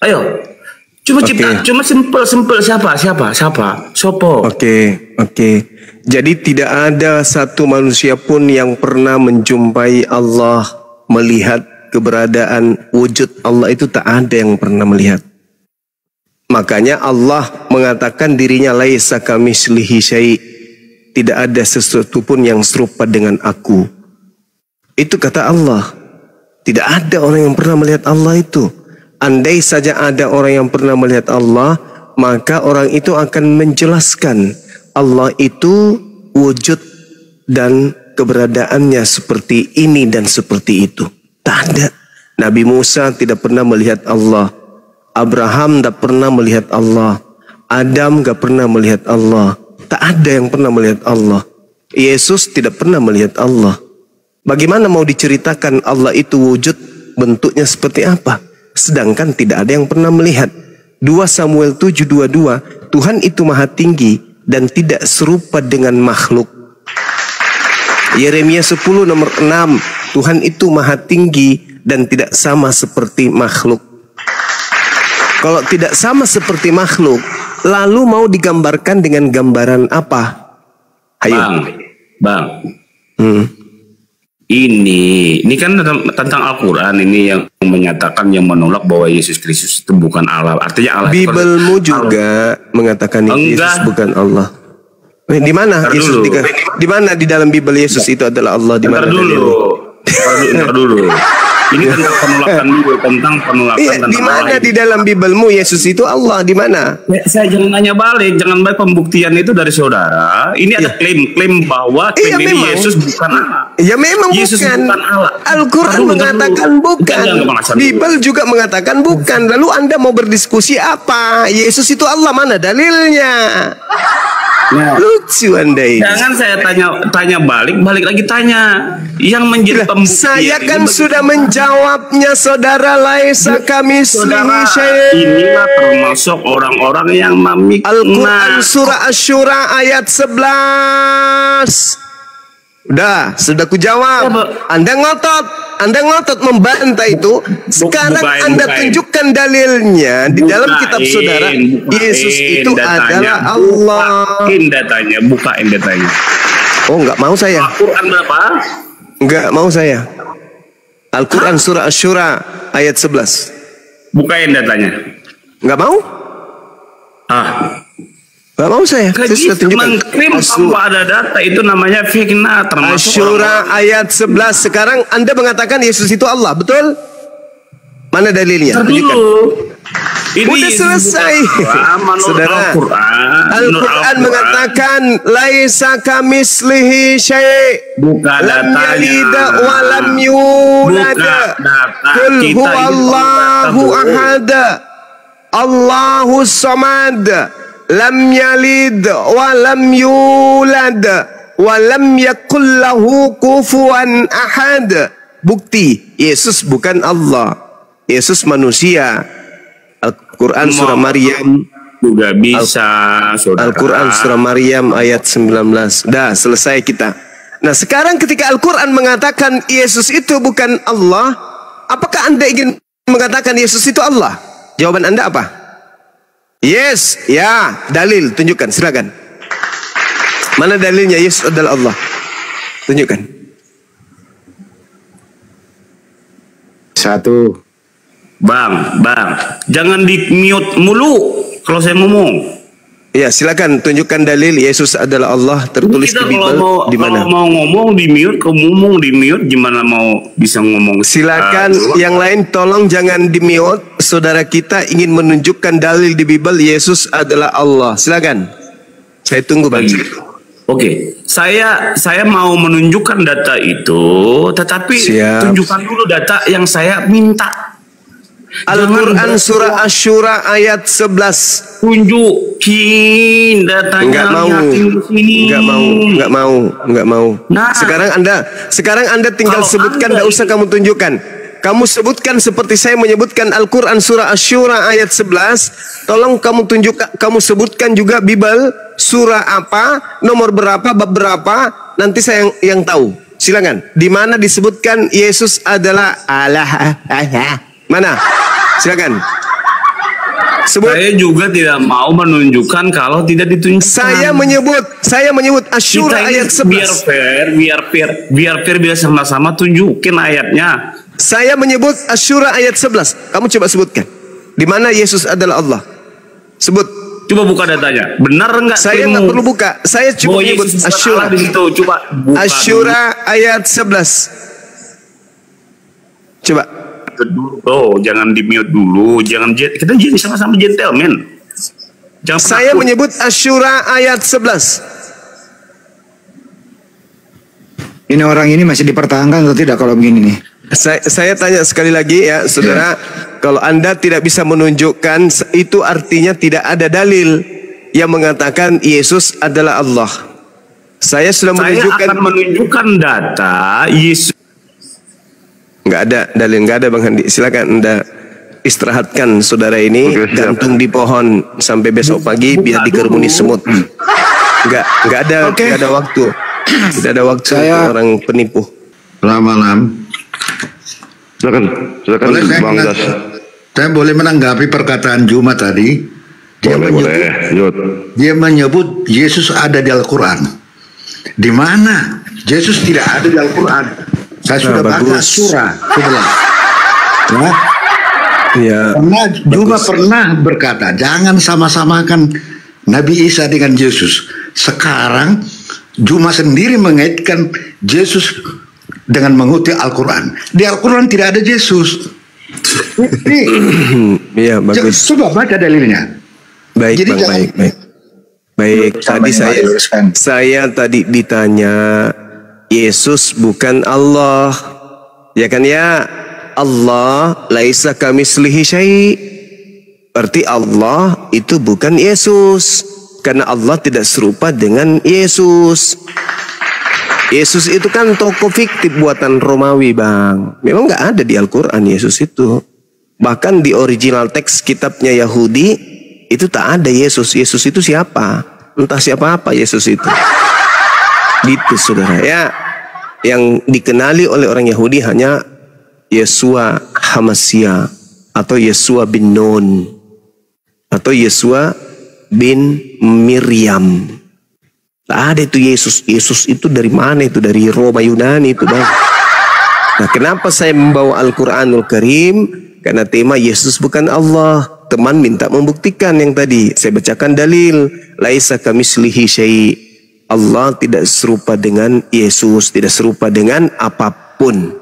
Ayo. Cuma simpel siapa? Sopo. Oke. Jadi tidak ada satu manusia pun yang pernah menjumpai Allah, melihat keberadaan wujud Allah itu, tak ada yang pernah melihat. Makanya Allah mengatakan dirinya laisa kamislihi syai', tidak ada sesuatu pun yang serupa dengan aku. Itu kata Allah. Tidak ada orang yang pernah melihat Allah itu. Andai saja ada orang yang pernah melihat Allah, maka orang itu akan menjelaskan Allah itu wujud dan keberadaannya seperti ini dan seperti itu. Tak ada. Nabi Musa tidak pernah melihat Allah. Abraham tak pernah melihat Allah. Adam gak pernah melihat Allah. Tak ada yang pernah melihat Allah. Yesus tidak pernah melihat Allah. Bagaimana mau diceritakan Allah itu wujud, bentuknya seperti apa? Sedangkan tidak ada yang pernah melihat. 2 Samuel 7:22, Tuhan itu maha tinggi dan tidak serupa dengan makhluk. Yeremia 10 nomor 6, Tuhan itu maha tinggi dan tidak sama seperti makhluk. Kalau tidak sama seperti makhluk, lalu mau digambarkan dengan gambaran apa? Ayo. Bang. Ini kan tentang Al-Quran ini yang menyatakan, yang menolak bahwa Yesus Kristus itu bukan Allah. Artinya Allah. Bibelmu juga mengatakan Yesus bukan Allah. Di mana Yesus? Di mana di dalam Bibel Yesus itu adalah Allah? Di mana dulu. Ini tentang penolakan Bibel, tentang penolakan. Iya, di mana di dalam Bibelmu Yesus itu Allah? Di mana? Saya jangan nanya balik, jangan baik pembuktian itu dari saudara. Ini ada klaim bahwa ini Yesus bukan Allah. Ya memang Yesus bukan. bukan Allah. Al-Quran mengatakan bukan. Bibel juga mengatakan bukan. Lalu Anda mau berdiskusi apa? Yesus itu Allah, mana dalilnya? Nah, lucu Anda ini. Jangan saya tanya balik lagi tanya. Yang menjadi pembuktian. Saya kan sudah menjawabnya, saudara. Laisa kamislihi syai'. Inilah termasuk orang-orang yang memikirkan Al-Quran surah Asy-Syura ayat 11. Sudah kujawab. Anda ngotot membantah itu. Sekarang Anda tunjukkan dalilnya di dalam kitab saudara. Yesus itu adalah Allah. Bukain datanya. Oh, nggak mau saya. Al-Quran berapa? Nggak mau saya. Al-Quran surah Asy-Syura ayat 11. Bukain datanya. Nggak mau? Gak mau saya sudah tunjukkan. Mengklaim bahwa ada data itu namanya fitnah, termasuk Asy-Syura ayat 11. Sekarang Anda mengatakan Yesus itu Allah, betul? Mana dalilnya? Tunjukkan. Udah selesai. Saudara, Al-Quran mengatakan laisa kamislihi syai'. Lam yalid wa lam yulad. Qul huwallahu ahad. Allahus samad. Lam yalid wa lam yulad wa lam yakul lahu kufuwan ahad. Bukti, Yesus bukan Allah. Yesus manusia. Al-Quran surah Maryam juga bisa. Al-Quran surah Maryam ayat 19. Selesai kita. Nah, sekarang ketika Al-Quran mengatakan Yesus itu bukan Allah, apakah Anda ingin mengatakan Yesus itu Allah? Jawaban Anda apa? Yes, ya, dalil, tunjukkan, silakan. Mana dalilnya Yesus adalah Allah? Tunjukkan. 1. Bang, jangan di mute mulu kalau saya ngomong. Ya, silakan tunjukkan dalil Yesus adalah Allah tertulis di Bible di mana? Kalau mau ngomong di mute, kalau ngomong di mute gimana mau bisa ngomong? Silakan yang lain tolong jangan di mute. Saudara kita ingin menunjukkan dalil di Bible Yesus adalah Allah. Silakan. Saya tunggu, Bang. Oke, saya mau menunjukkan data itu, tetapi tunjukkan dulu data yang saya minta. Al-Quran surah Asy-Syura ayat 11. Tunjukin datanya. Enggak mau. Nah, sekarang Anda tinggal sebutkan, enggak usah kamu tunjukkan. Kamu sebutkan seperti saya menyebutkan Al-Quran surah Asy-Syura ayat 11. Tolong kamu tunjukkan, kamu sebutkan juga Bible surah apa, nomor berapa, bab berapa, nanti saya yang tahu. Silakan. Di mana disebutkan Yesus adalah Allah? Mana? Silakan. Sebut. Saya juga tidak mau menunjukkan kalau tidak ditunjukkan. Saya menyebut Asy-Syura ayat 11. Biar fair bila sama-sama tunjukin ayatnya. Saya menyebut Asy-Syura ayat 11. Kamu coba sebutkan. Di mana Yesus adalah Allah? Sebut. Coba buka datanya. Benar enggak? Saya enggak perlu buka. Saya cuma menyebut Asy-Syura. Coba buka. Asy-Syura ayat 11. Coba. Oh, jangan di mute dulu, kita jadi sama-sama gentleman. Saya menyebut Asy-Syura ayat 11. Ini orang ini masih dipertahankan atau tidak kalau begini nih? Saya tanya sekali lagi ya, saudara, kalau Anda tidak bisa menunjukkan, itu artinya tidak ada dalil yang mengatakan Yesus adalah Allah. Saya sudah menunjukkan. Saya akan menunjukkan data Yesus. Nggak ada dalil, nggak ada Bang Handi. Silakan Anda istirahatkan saudara ini, gantung di pohon sampai besok pagi biar dikerumuni semut. Nggak ada waktu. Tidak ada waktu orang penipu. Selamat malam. Silakan Bang Das. Saya boleh menanggapi perkataan Juma tadi. Dia menyebut Yesus ada di Al-Quran. Di mana Yesus tidak ada di Al-Quran? Saya sudah baca surah 11. Ya. Juma pernah berkata, jangan sama-samakan Nabi Isa dengan Yesus. Sekarang Juma sendiri mengaitkan Yesus dengan mengutip Al-Quran. Di Al-Quran tidak ada Yesus. Iya, bagus. Coba baca dalilnya. Baik, jadi Bang, baik. Tadi saya tadi ditanya, Yesus bukan Allah. Ya kan ya? Allah laisa kamitslihi syai'. Berarti Allah itu bukan Yesus. Karena Allah tidak serupa dengan Yesus. Yesus itu kan tokoh fiktif buatan Romawi, Bang. Memang nggak ada di Al-Quran Yesus itu. Bahkan di original teks kitabnya Yahudi itu tak ada Yesus. Yesus itu siapa? Entah siapa apa Yesus itu. Gitu saudara ya. Yang dikenali oleh orang Yahudi hanya Yesua Hamasya atau Yesua bin Nun atau Yesua bin Miriam. Tak ada itu Yesus. Yesus itu dari mana itu? Dari Roma Yunani itu, Bang. Nah, kenapa saya membawa Al-Quranul Karim? Karena tema Yesus bukan Allah. Teman minta membuktikan yang tadi. Saya bacakan dalil. Laisa kamitslihi syai'. Allah tidak serupa dengan Yesus. Tidak serupa dengan apapun.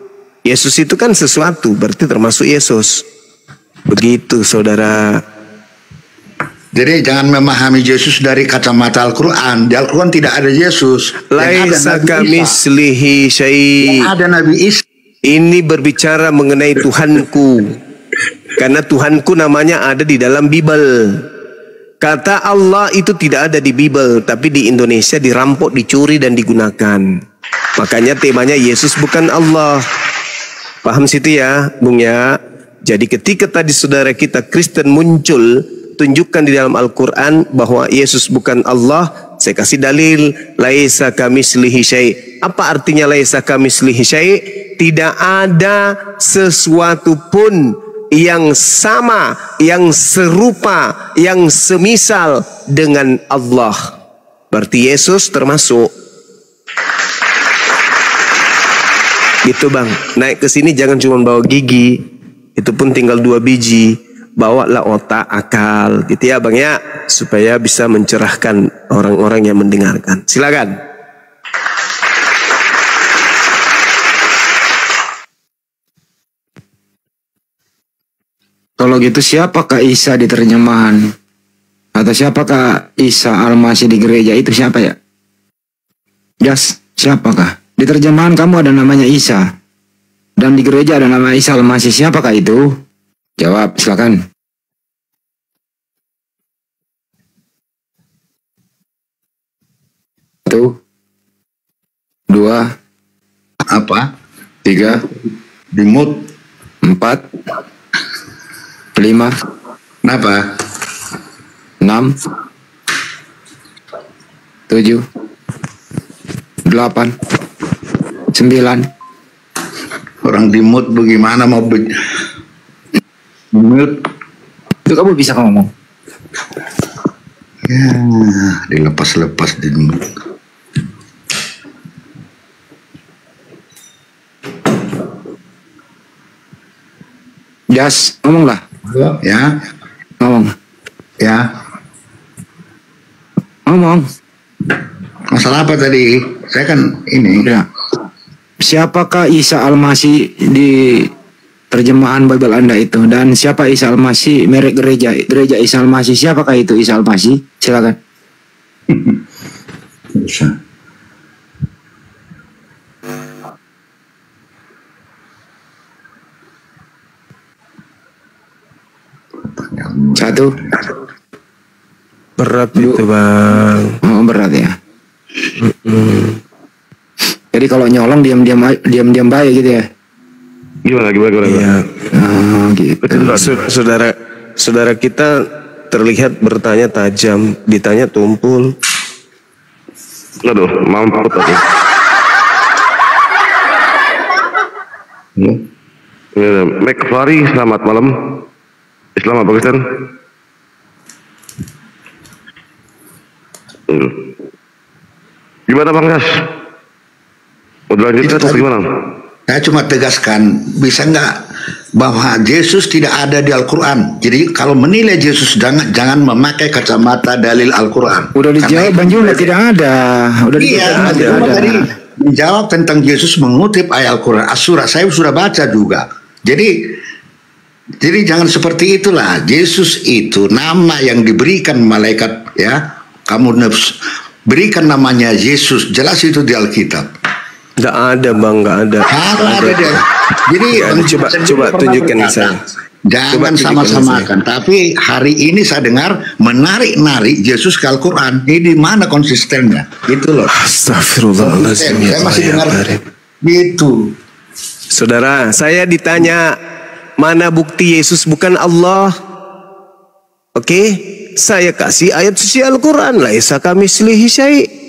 Yesus itu kan sesuatu. Berarti termasuk Yesus. Begitu, saudara. Jadi jangan memahami Yesus dari kacamata Al-Quran. Di Al-Quran tidak ada Yesus. Laisa kamitslihi syai'. Ada Nabi Isa. Ini berbicara mengenai Tuhanku. Karena Tuhanku namanya ada di dalam Bible. Kata Allah itu tidak ada di Bible, tapi di Indonesia dirampok, dicuri dan digunakan. Makanya temanya Yesus bukan Allah. Paham situ ya, Bung ya? Jadi ketika tadi saudara kita Kristen muncul, tunjukkan di dalam Al-Quran bahwa Yesus bukan Allah, saya kasih dalil. Laisa kamitslihi syai'. Apa artinya laisa kamitslihi syai'? Tidak ada sesuatu pun yang sama, yang serupa, yang semisal dengan Allah. Berarti Yesus termasuk. Gitu, Bang. Naik ke sini jangan cuma bawa gigi. Itu pun tinggal 2 biji. Bawalah otak, akal, gitu ya Bang ya, supaya bisa mencerahkan orang-orang yang mendengarkan. Silakan. Kalau gitu siapakah Isa di terjemahan? Atau siapakah Isa Al-Masih di gereja itu siapa ya? Siapakah? Di terjemahan kamu ada namanya Isa. Dan di gereja ada nama Isa Al-Masih. Siapakah itu? Jawab, silakan. Satu, 2, apa? 3, dimut, 4, 5, kenapa? 6, 7, 8, 9. Orang dimut bagaimana mau mute? Itu kamu bisa ngomong. Ya, dilepas-lepas di mute. Jas, ngomonglah. Ya. Ngomong. Ya. Ngomong. Masalah apa tadi? Saya kan ini. Ya. Siapakah Isa Al-Masih di terjemahan Bible Anda itu? Dan siapa Isa Al-Masih? Merek gereja Isa Al-Masih. Siapakah itu Isa Al-Masih? Silakan. Satu. Berat itu bang. Oh, berat ya. Jadi kalau nyolong diam-diam baik gitu ya. Gimana? Iya. Gitu. Saudara kita terlihat bertanya tajam, ditanya tumpul. Aduh, mampus tadi. McFlurry, selamat malam. Islam apa Kristen? Gimana Bang Yas? Mau dilanjutkan atau gimana? Saya cuma tegaskan, bisa nggak bahwa Yesus tidak ada di Al-Quran. Jadi kalau menilai Yesus jangan memakai kacamata dalil Al-Quran. Udah dijawab Bang Jumlah, tidak ada. Udah dijawab, tidak ada. Tadi menjawab tentang Yesus mengutip ayat Al-Quran. As-Surah, saya sudah baca juga. Jadi jangan seperti itulah. Yesus itu nama yang diberikan malaikat, ya. Kamu berikan namanya Yesus, jelas itu di Alkitab. Nggak ada bang, nggak ada. Ada. Jadi coba tunjukkan saya. Jangan sama-samakan. Tapi hari ini saya dengar menarik-narik Yesus ke Al-Quran. Ini di mana konsistennya? Itu loh. Astagfirullahaladzim. Saya masih dengar gitu. Saudara, saya ditanya mana bukti Yesus bukan Allah? Oke, saya kasih ayat suci Al-Quran. Laisa kamitslihi syai'.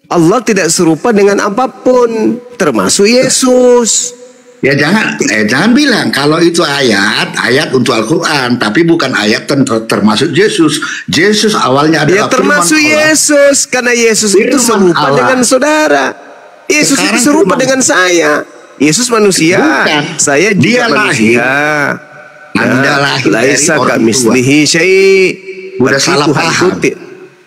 Allah tidak serupa dengan apapun, termasuk Yesus. Ya jangan bilang kalau itu ayat untuk Al-Quran, tapi bukan ayat termasuk Yesus. Yesus awalnya adalah termasuk Yesus, karena Yesus itu serupa dengan saudara. Yesus itu serupa dengan saya. Yesus manusia, saya juga manusia. Anda lahir dari orang tua. Udah salah paham.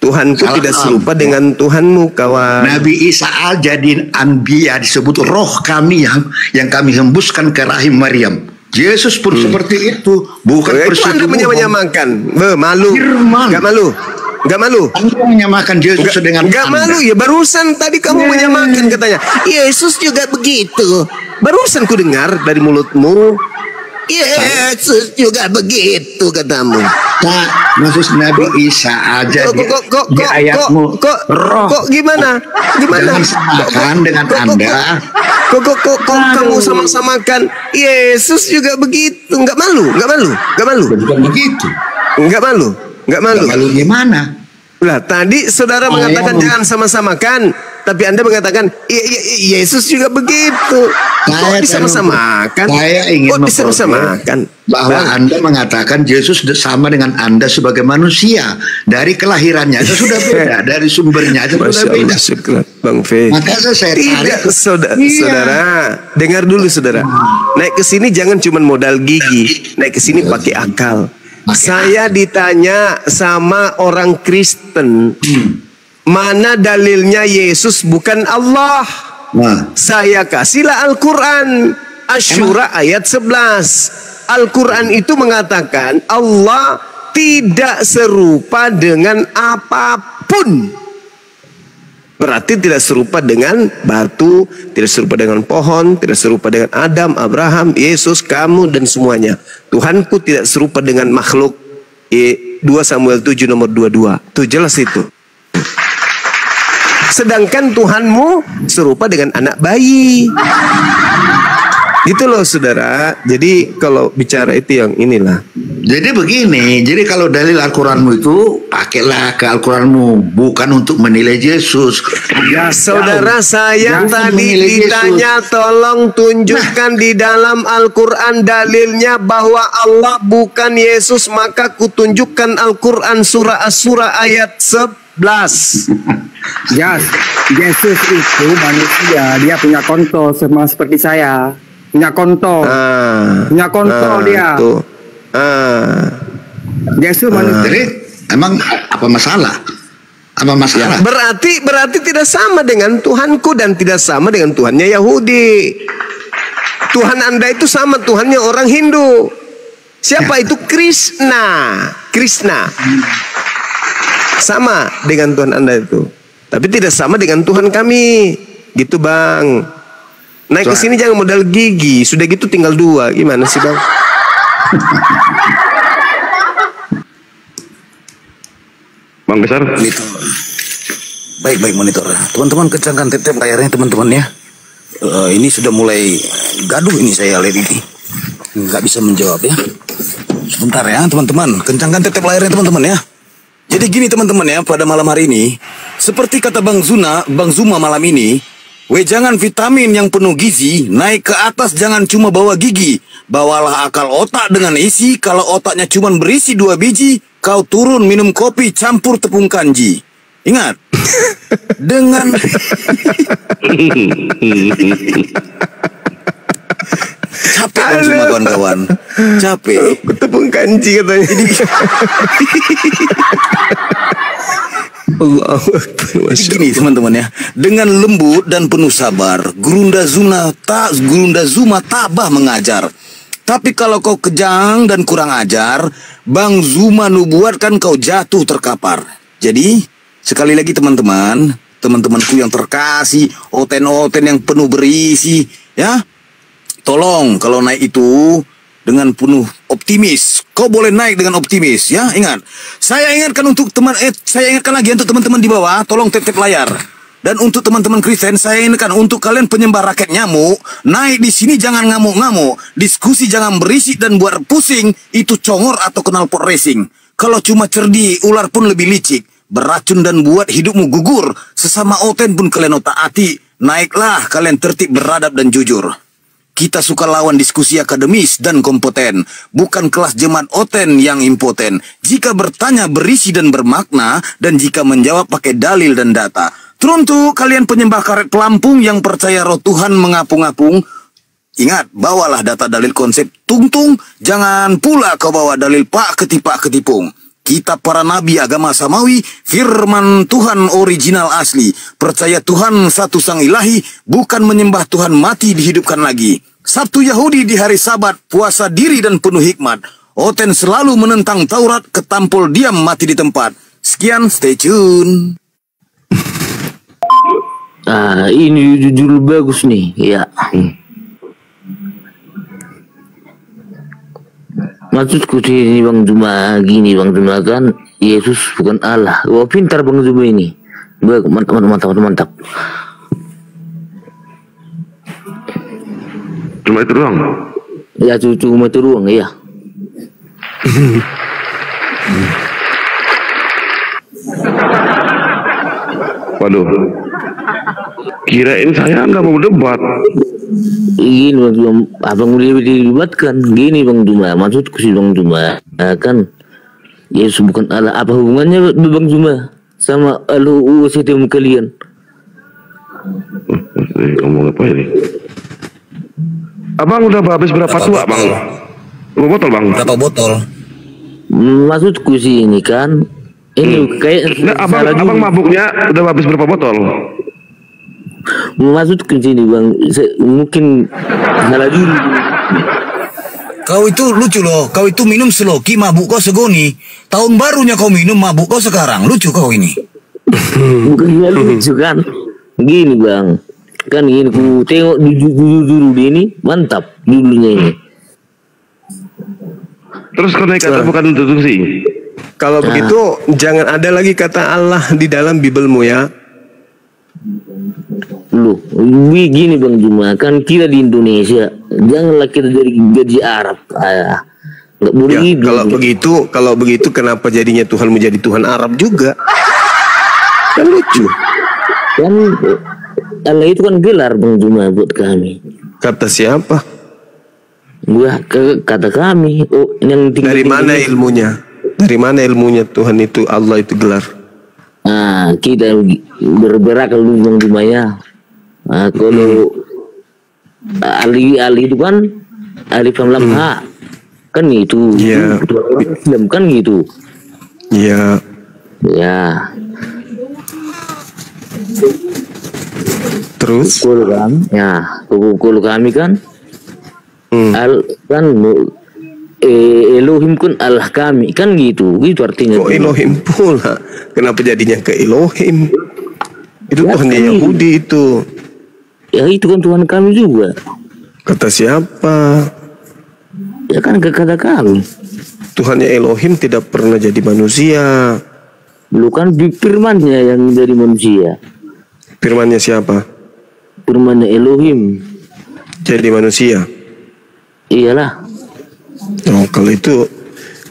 Tuhanku tidak serupa dengan Tuhanmu, kawan. Nabi Isa al-Jadin Anbiya disebut roh kami yang kami hembuskan ke rahim Maryam. Yesus pun seperti itu, bukan Anda menyamakan. Malu. Gak malu. Gak malu. Anda menyamakan Yesus dengan Gak malu ya. Barusan tadi kamu menyamakan katanya. Yesus juga begitu. Barusan ku dengar dari mulutmu. Yesus juga begitu katamu. Nah, maksud Nabi Isa aja di ayatmu. Kok gimana? Jangan samakan dengan Anda. Kok kamu sama-samakan Yesus juga begitu? Nggak malu? Bukan begitu. Nggak malu? Malu gimana? Lah tadi saudara mengatakan jangan sama-samakan, tapi Anda mengatakan Yesus juga begitu. Kok disama-samakan? Saya ingin disama-samakan bahwa Anda mengatakan Yesus sama dengan Anda sebagai manusia. Dari kelahirannya itu sudah beda, dari sumbernya itu sudah beda. Bang Fe. Makanya saya tarik. Saudara, dengar dulu saudara. Naik ke sini jangan cuma modal gigi, naik ke sini pakai akal. Saya ditanya sama orang Kristen, mana dalilnya Yesus bukan Allah? Saya kasihlah Al-Quran, Asy-Syura ayat 11. Al-Quran itu mengatakan Allah tidak serupa dengan apapun. Berarti tidak serupa dengan batu, tidak serupa dengan pohon, tidak serupa dengan Adam, Abraham, Yesus, kamu dan semuanya. Tuhanku tidak serupa dengan makhluk. 2 Samuel 7 nomor 22. Itu jelas itu. Sedangkan Tuhanmu serupa dengan anak bayi. Gitu loh saudara. Jadi kalau bicara itu yang inilah. Jadi begini, jadi kalau dalil Al-Quranmu itu pakailah ke Al-Quranmu, bukan untuk menilai Yesus. Ya saudara, saya tadi ditanya tolong tunjukkan di dalam Al-Quran dalilnya bahwa Allah bukan Yesus, maka kutunjukkan Al-Quran surah Asy-Syura ayat 11. Yesus itu manusia, dia punya konto sama seperti saya. Punya konto dia. Yesus manusia. Jadi emang apa masalah? Apa masalah? Berarti tidak sama dengan Tuhanku dan tidak sama dengan Tuhannya Yahudi. Tuhan Anda itu sama Tuhannya orang Hindu. Siapa itu? Krishna. Krishna. Sama dengan Tuhan Anda itu. Tapi tidak sama dengan Tuhan kami. Gitu Bang. Naik ke sini jangan modal gigi. Sudah gitu tinggal 2. Gimana sih Bang? Bang Besar. Baik monitor. Teman-teman kencangkan tap layarnya teman-teman ya. Ini sudah mulai gaduh ini saya lihat ini. Nggak bisa menjawab ya. Sebentar ya teman-teman. Kencangkan tap layarnya teman-teman ya. Jadi gini teman-teman ya, pada malam hari ini, seperti kata Bang Zuma malam ini, wejangan vitamin yang penuh gizi, naik ke atas jangan cuma bawa gigi. Bawalah akal otak dengan isi, kalau otaknya cuma berisi 2 biji, kau turun minum kopi campur tepung kanji. Ingat, dengan capek Bang Zuma kawan-kawan, capek. Tepung kanji katanya. Jadi gini teman-teman ya, dengan lembut dan penuh sabar, Gurunda Zuma tabah mengajar. Tapi kalau kau kejang dan kurang ajar, Bang Zuma nubuatkan kau jatuh terkapar. Jadi sekali lagi teman-temanku yang terkasih, oten-oten yang penuh berisi, ya, tolong kalau naik itu dengan penuh optimis. Kau boleh naik dengan optimis, ya. Ingat, saya ingatkan lagi untuk teman-teman di bawah, tolong tap layar. Dan untuk teman-teman Kristen, saya ingatkan untuk kalian penyembah raket nyamuk, naik di sini jangan ngamuk-ngamuk, diskusi jangan berisik dan buat pusing, itu congor atau knalpot racing. Kalau cuma cerdi, ular pun lebih licik, beracun dan buat hidupmu gugur, sesama oten pun kalian otak-atik, naiklah kalian tertib, beradab dan jujur. Kita suka lawan diskusi akademis dan kompeten, bukan kelas jemaat oten yang impoten. Jika bertanya berisi dan bermakna, dan jika menjawab pakai dalil dan data. Teruntuk kalian penyembah karet pelampung yang percaya roh Tuhan mengapung-apung, ingat, bawalah data dalil konsep tungtung, jangan pula kau bawa dalil pak ketipung. Kitab para nabi agama samawi, firman Tuhan original asli. Percaya Tuhan satu sang ilahi, bukan menyembah Tuhan mati dihidupkan lagi. Sabtu Yahudi di hari Sabat, puasa diri dan penuh hikmat. Oten selalu menentang Taurat, ketampol diam mati di tempat. Sekian, stay tune. Ini judul bagus nih, ya. Maksudku sih Bang Zuma gini, Bang Zuma kan Yesus bukan Allah. Wah, pintar Bang Zuma ini. Mantap. Cuma itu doang? Ya, cuma itu doang, iya. Waduh, kirain saya nggak mau debat. Ini Bang Zuma, abang udah didebatkan. Gini Bang Zuma, maksudku sih Bang Zuma, kan Yesus bukan Allah. Apa hubungannya Bang Zuma sama LUU kalian? Ngomong apa ini? Abang udah habis berapa tua Bang? Berapa botol Bang? Berapa botol? Maksudku sih ini kan, ini kayak abang mabuknya udah habis berapa botol? Maksudku sini Bang, mungkin salah dulu. Kau itu lucu loh, kau itu minum seloki mabuk kau segoni. Tahun barunya kau minum mabuk kau sekarang, lucu kau ini. Bukan lucu kan? Gini Bang, kan gini ku tengok dulu ini mantap dulunya ini. Terus kau naik kata bukan untuk sih. Kalau begitu jangan ada lagi kata Allah di dalam Bibelmu ya. Loh, begini Bang Zuma, kan kita di Indonesia, janganlah kita dari gaji Arab. Nggak boleh ya, kalau begitu kenapa jadinya Tuhan menjadi Tuhan Arab juga? Kan lucu. Kan Allah itu kan gelar Bang Zuma buat kami. Kata siapa? Kata kami. Yang dari mana ilmunya? Dari mana ilmunya Tuhan itu, Allah itu gelar? Kita berakal dulu Bang Zuma ya. Kalau Ali itu kan alif lam ha kan itu. Iya. Islam kan gitu. Iya. Ya. Terus? Kalau kami kan Kan Elohim kan Allah kami kan gitu artinya. Kok Elohim pula? Kenapa jadinya ke Elohim? Itu ya, Tuhannya Yahudi itu. Ya itu kan Tuhan kami juga. Kata siapa? Ya kan kata kami. Tuhannya Elohim tidak pernah jadi manusia. Bukan firmannya yang dari manusia. Firmannya siapa? Firmannya Elohim. Jadi manusia. Iyalah. Oh, kalau itu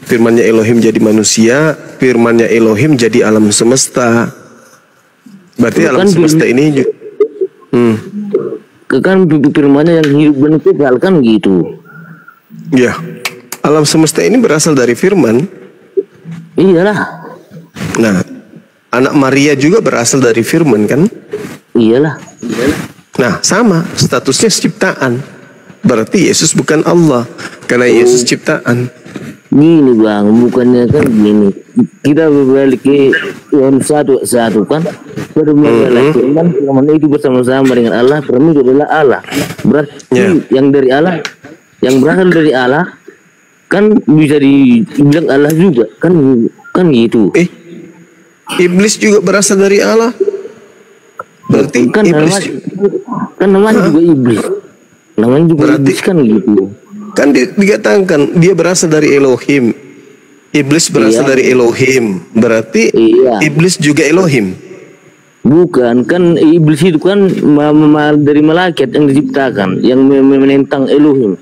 firmannya Elohim jadi manusia, firmannya Elohim jadi alam semesta. Berarti alam semesta ini kan firmannya yang hidup dan kekal kan gitu. Ya, alam semesta ini berasal dari firman. Iyalah. Nah, anak Maria juga berasal dari firman kan? Iyalah. Nah, sama statusnya ciptaan. Berarti Yesus bukan Allah, karena Yesus ciptaan. Gini bang, bukannya kan gini. Kita berbalik ke Yohanes 1 kan. Bermula firman itu bersama-sama dengan Allah. Firman itu adalah Allah. Berarti yang dari Allah, yang berasal dari Allah, kan bisa dibilang Allah juga, kan gitu. Iblis juga berasal dari Allah. Berarti kan iblis namanya juga iblis. Namanya juga iblis kan gitu. Kan dikatakan dia berasal dari Elohim. Iblis berasal dari Elohim. Berarti iblis juga Elohim. Bukan, kan iblis itu kan dari malaikat yang diciptakan, yang menentang Elohim.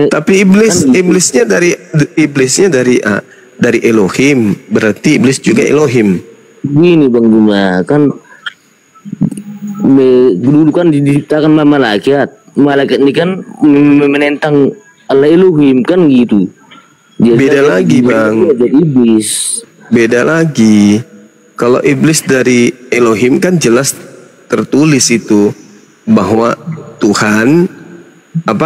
Tapi iblisnya dari Elohim. Berarti iblis juga Elohim. Gini Bang Juma, kan dulu kan diciptakan malaikat. Malaikat ini kan menentang Allah Elohim kan gitu. Beda lagi Bang. Iblis. Beda lagi. Kalau iblis dari Elohim kan jelas tertulis itu bahwa Tuhan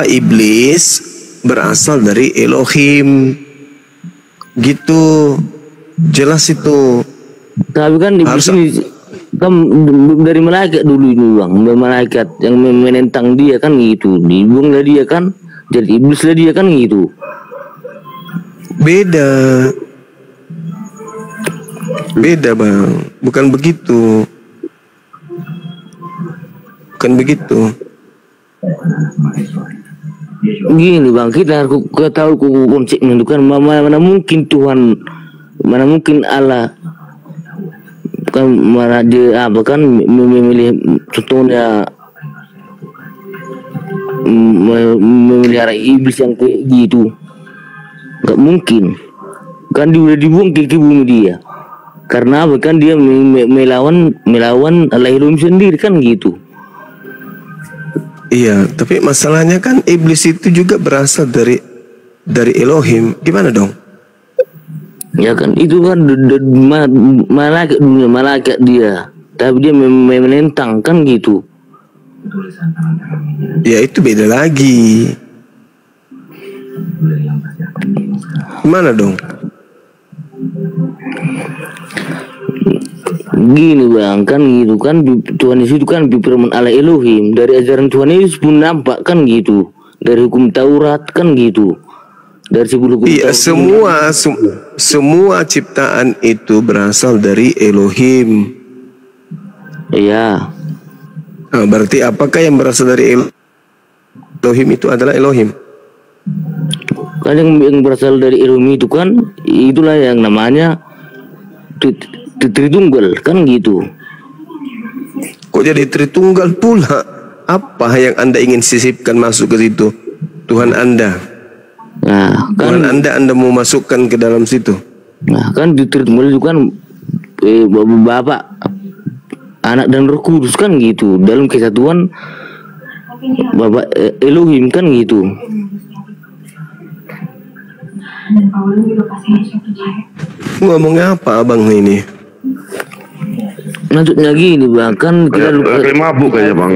iblis berasal dari Elohim. Gitu. Jelas itu. Tapi kan iblis ini kan dari malaikat dulu ini Bang, dari malaikat yang menentang dia kan gitu, dibuanglah dia kan, jadi iblislah dia kan gitu. Beda Bang, bukan begitu. Gini Bang, kita harus tahu konsepnya itu kan, mana mungkin Tuhan, mana mungkin Allah kan, mana dia kan memilih contohnya memelihara iblis yang kayak gitu. Gak mungkin kan, dia udah dibuang ke bumi dia karena apa kan, dia melawan Allah Elohim sendiri kan gitu. Iya, tapi masalahnya kan iblis itu juga berasal dari Elohim. Gimana dong? Ya kan itu kan malaikat dia, tapi dia menentang kan gitu. Ya itu beda lagi. Gimana dong? Gini Bang, kan gitu kan, Tuhan Yesus itu kan firman Allah Elohim, dari ajaran Tuhan Yesus pun nampak kan gitu, dari hukum Taurat kan gitu. Dari sebelum semua ciptaan itu berasal dari Elohim. Iya. Nah, berarti apakah yang berasal dari Elohim itu adalah Elohim? Kan yang berasal dari Elohim itu kan, itulah yang namanya Tritunggal kan gitu. Kok jadi Tritunggal pula? Apa yang Anda ingin sisipkan masuk ke situ? Tuhan Anda. Nah, kan Tuhan Anda mau masukkan ke dalam situ. Nah, kan di Tritunggal itu kan Bapa, Anak dan Roh Kudus kan gitu, dalam kesatuan Bapa Elohim kan gitu. Ngomongnya apa abang ini? Maksudnya gini Bang, kan kita kayak mabuk kayaknya Bang.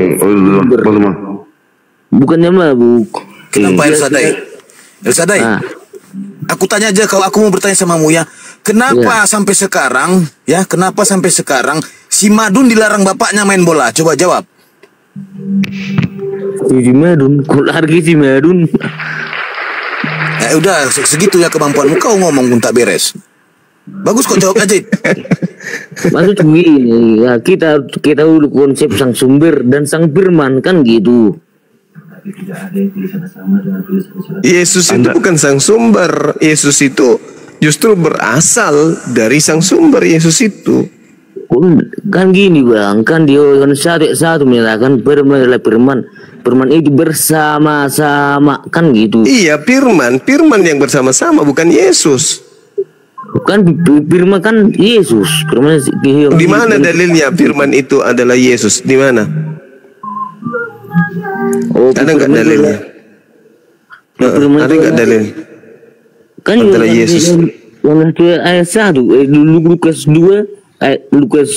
Bukannya mabuk. Kenapa Elsadai? Aku tanya aja, kalau aku mau bertanya samamu ya, kenapa sampai sekarang si Madun dilarang bapaknya main bola? Coba jawab. Si Madun, kul hargi si Madun. Udah segitu ya kemampuanmu, kau ngomong pun tak beres. Bagus kok jawab aja. Maksud begini, ya kita dulu konsep sang sumber dan sang firman kan gitu. Yesus itu bukan sang sumber. Yesus itu justru berasal dari sang sumber. Yesus itu kan gini bang, kan di Yohanes 1 menyatakan firman adalah firman. Firman itu bersama-sama kan gitu. Iya, firman yang bersama-sama, bukan Yesus. Kan firman kan Yesus. Di mana dalilnya firman itu adalah Yesus? Di mana? Ada nggak dalilnya? Ada nggak dalil? Kan adalah Yesus. Yohanes 2 ayat 1, Lukas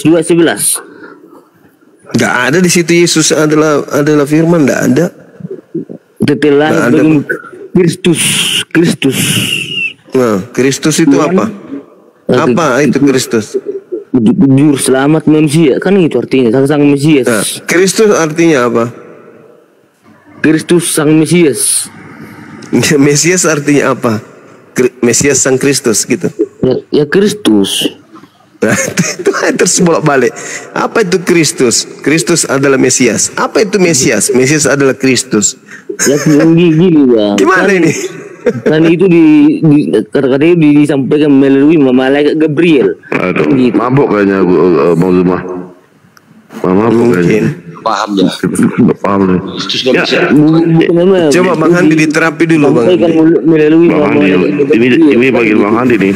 2:11. Nggak ada di situ Yesus adalah firman, nggak ada. Tetelah Kristus. Nah, Kristus itu apa? Apa itu Kristus? Juru selamat manusia, kan itu artinya sang Mesias. Nah, Kristus artinya apa? Kristus sang Mesias. Mesias artinya apa? Mesias sang Kristus gitu. Ya Kristus. Nah, itu terus bolak-balik. Apa itu Kristus? Kristus adalah Mesias. Apa itu Mesias? Mesias adalah Kristus. Ya gini bang. Gimana kan, ini? Kan itu kata-katanya disampaikan melalui malaikat Gabriel. Aduh, gitu. Mabuk kayaknya Bang Zuma. Mabuk kayaknya. Paham ya? Paham nih. Ya. Coba Bang Handi diterapi dulu Bang. Bang Handi, ini bagian Bang Handi nih.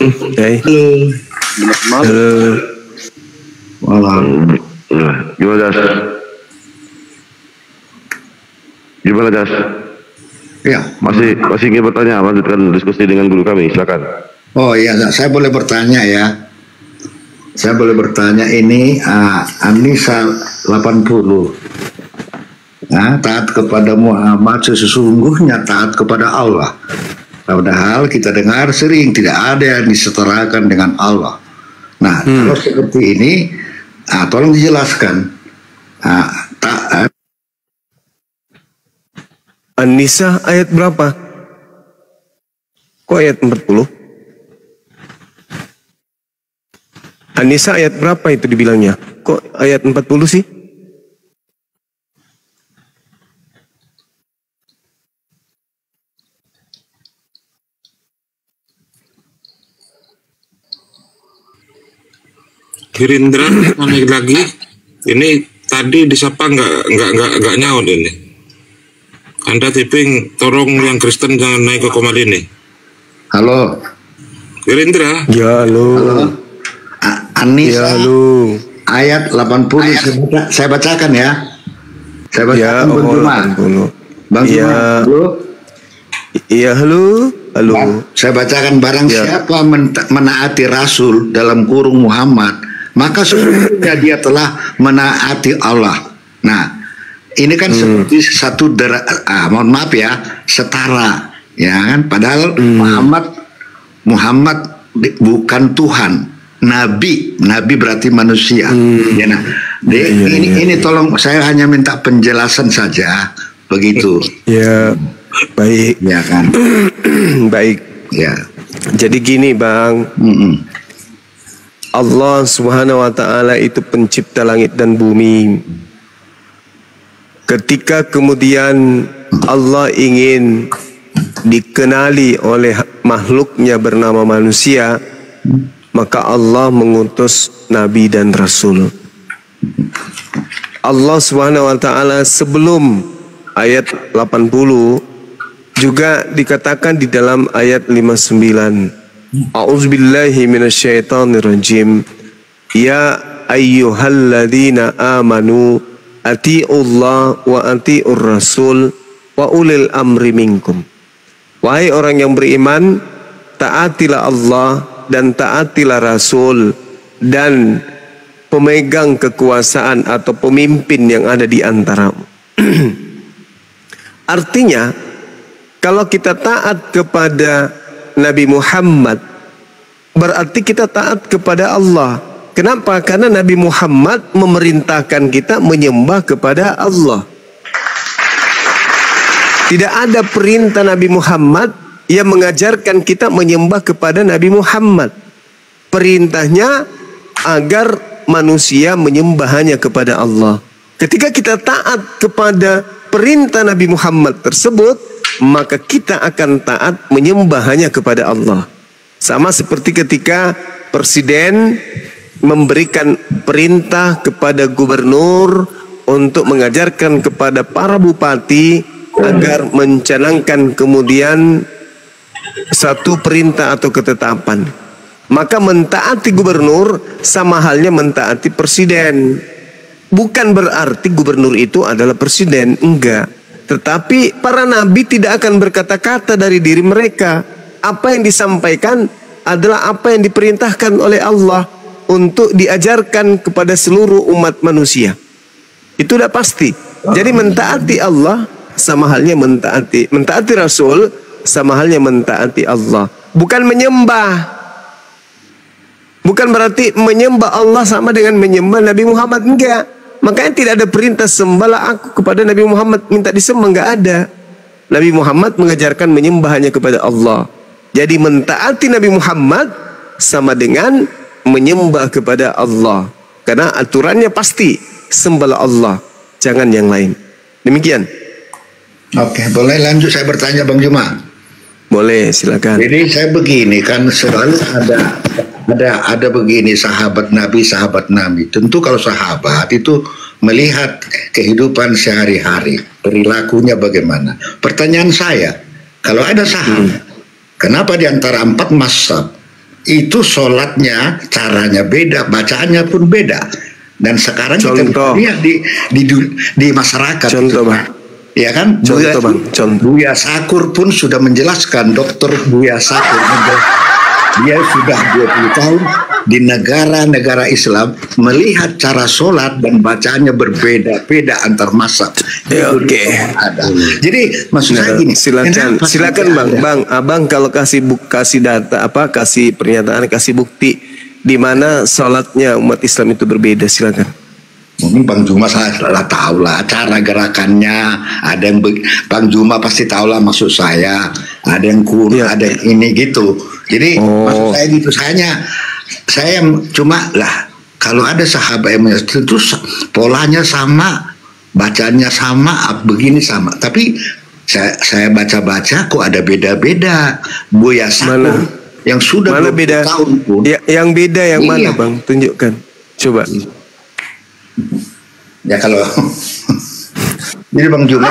Halo. Malam. Gimana Das? Gimana Das? Ya. Masih ingin bertanya, lanjutkan diskusi dengan guru kami, silakan. Oh iya, saya boleh bertanya ya. Saya boleh bertanya ini An-Nisa 80. Nah, taat kepada Muhammad sesungguhnya taat kepada Allah. Padahal kita dengar sering tidak ada yang disetarakan dengan Allah. Nah, kalau seperti ini, tolong dijelaskan. Taat. An-Nisa ayat berapa? Kok ayat 40? An-Nisa ayat berapa itu dibilangnya? Kok ayat 40 sih? Gerindra naik lagi. Ini tadi disapa nggak nyaut ini. Anda tiping tolong yang Kristen jangan naik ke Komalini. Halo. Gerindra. Ya halo. An-Nisa ya, halo. Ayat 80 saya bacakan ya. Saya bacakan Bang Juma. Bang Juma. Halo. Iya halo. Halo. Saya bacakan barang siapa menaati Rasul dalam kurung Muhammad, maka sesungguhnya dia telah menaati Allah. Nah, ini kan seperti satu mohon maaf ya, setara, ya kan? Padahal Muhammad bukan Tuhan, Nabi berarti manusia. Ya, nah, ini tolong saya hanya minta penjelasan saja, begitu. Ya, baik. Ya kan. Baik. Ya. Jadi gini Bang. Allah Subhanahu wa Ta'ala itu pencipta langit dan bumi. Ketika kemudian Allah ingin dikenali oleh makhluknya bernama manusia, maka Allah mengutus Nabi dan Rasul. Allah Subhanahu wa Ta'ala sebelum ayat 80 juga dikatakan di dalam ayat 59. A'udzubillahi minasyaitonirrajim. Ya ayyuhalladzina amanu ati'ullah wa ati'ur rasul wa ulil amri minkum. Wahai orang yang beriman, taatilah Allah dan taatilah Rasul dan pemegang kekuasaan atau pemimpin yang ada di antaramu. Artinya, kalau kita taat kepada Nabi Muhammad, berarti kita taat kepada Allah. Kenapa? Karena Nabi Muhammad memerintahkan kita menyembah kepada Allah. Tidak ada perintah Nabi Muhammad yang mengajarkan kita menyembah kepada Nabi Muhammad. Perintahnya agar manusia menyembah hanya kepada Allah. Ketika kita taat kepada perintah Nabi Muhammad tersebut, maka kita akan taat menyembah hanya kepada Allah. Sama seperti ketika presiden memberikan perintah kepada gubernur untuk mengajarkan kepada para bupati agar mencanangkan kemudian satu perintah atau ketetapan. Maka mentaati gubernur sama halnya mentaati presiden. Bukan berarti gubernur itu adalah presiden, enggak. Tetapi para nabi tidak akan berkata-kata dari diri mereka. Apa yang disampaikan adalah apa yang diperintahkan oleh Allah untuk diajarkan kepada seluruh umat manusia. Itu udah pasti. Jadi mentaati Allah sama halnya mentaati Rasul sama halnya mentaati Allah. Bukan menyembah. Bukan berarti menyembah Allah sama dengan menyembah Nabi Muhammad, enggak. Makanya tidak ada perintah sembahlah aku kepada Nabi Muhammad, minta disembah, enggak ada. Nabi Muhammad mengajarkan menyembah hanya kepada Allah. Jadi mentaati Nabi Muhammad sama dengan menyembah kepada Allah. Karena aturannya pasti sembahlah Allah, jangan yang lain. Demikian. Oke, boleh lanjut saya bertanya Bang Juma? Boleh, silakan. Jadi saya begini, kan selalu ada begini sahabat Nabi. Tentu kalau sahabat itu melihat kehidupan sehari-hari, perilakunya bagaimana. Pertanyaan saya, kalau ada sahabat, kenapa di antara 4 mazhab itu sholatnya caranya beda, bacaannya pun beda, dan sekarang kita lihat di masyarakat. Contoh, Bang. Ya kan? Buya Sakur pun sudah menjelaskan, Dokter Buya Sakur, dia sudah 20 tahun di negara-negara Islam melihat cara sholat dan bacaannya berbeda-beda antar mazhab. Oke. Jadi maksud saya gini. Silakan Bang. Abang kalau kasih data kasih pernyataan, kasih bukti di mana sholatnya umat Islam itu berbeda, silakan. Mungkin Bang Juma salah tahu lah cara gerakannya. Ada yang Bang Juma pasti tahu lah maksud saya. Ada yang ada yang ini gitu. Jadi maksud saya gitu, saya cuma lah kalau ada sahabat yang tentu polanya sama, bacanya sama, begini sama. Tapi saya baca-baca kok ada beda-beda. Buya Sakur yang sudah 20 tahun pun. Yang beda yang mana Bang? Tunjukkan. Coba. Ya kalau jadi Bang Juma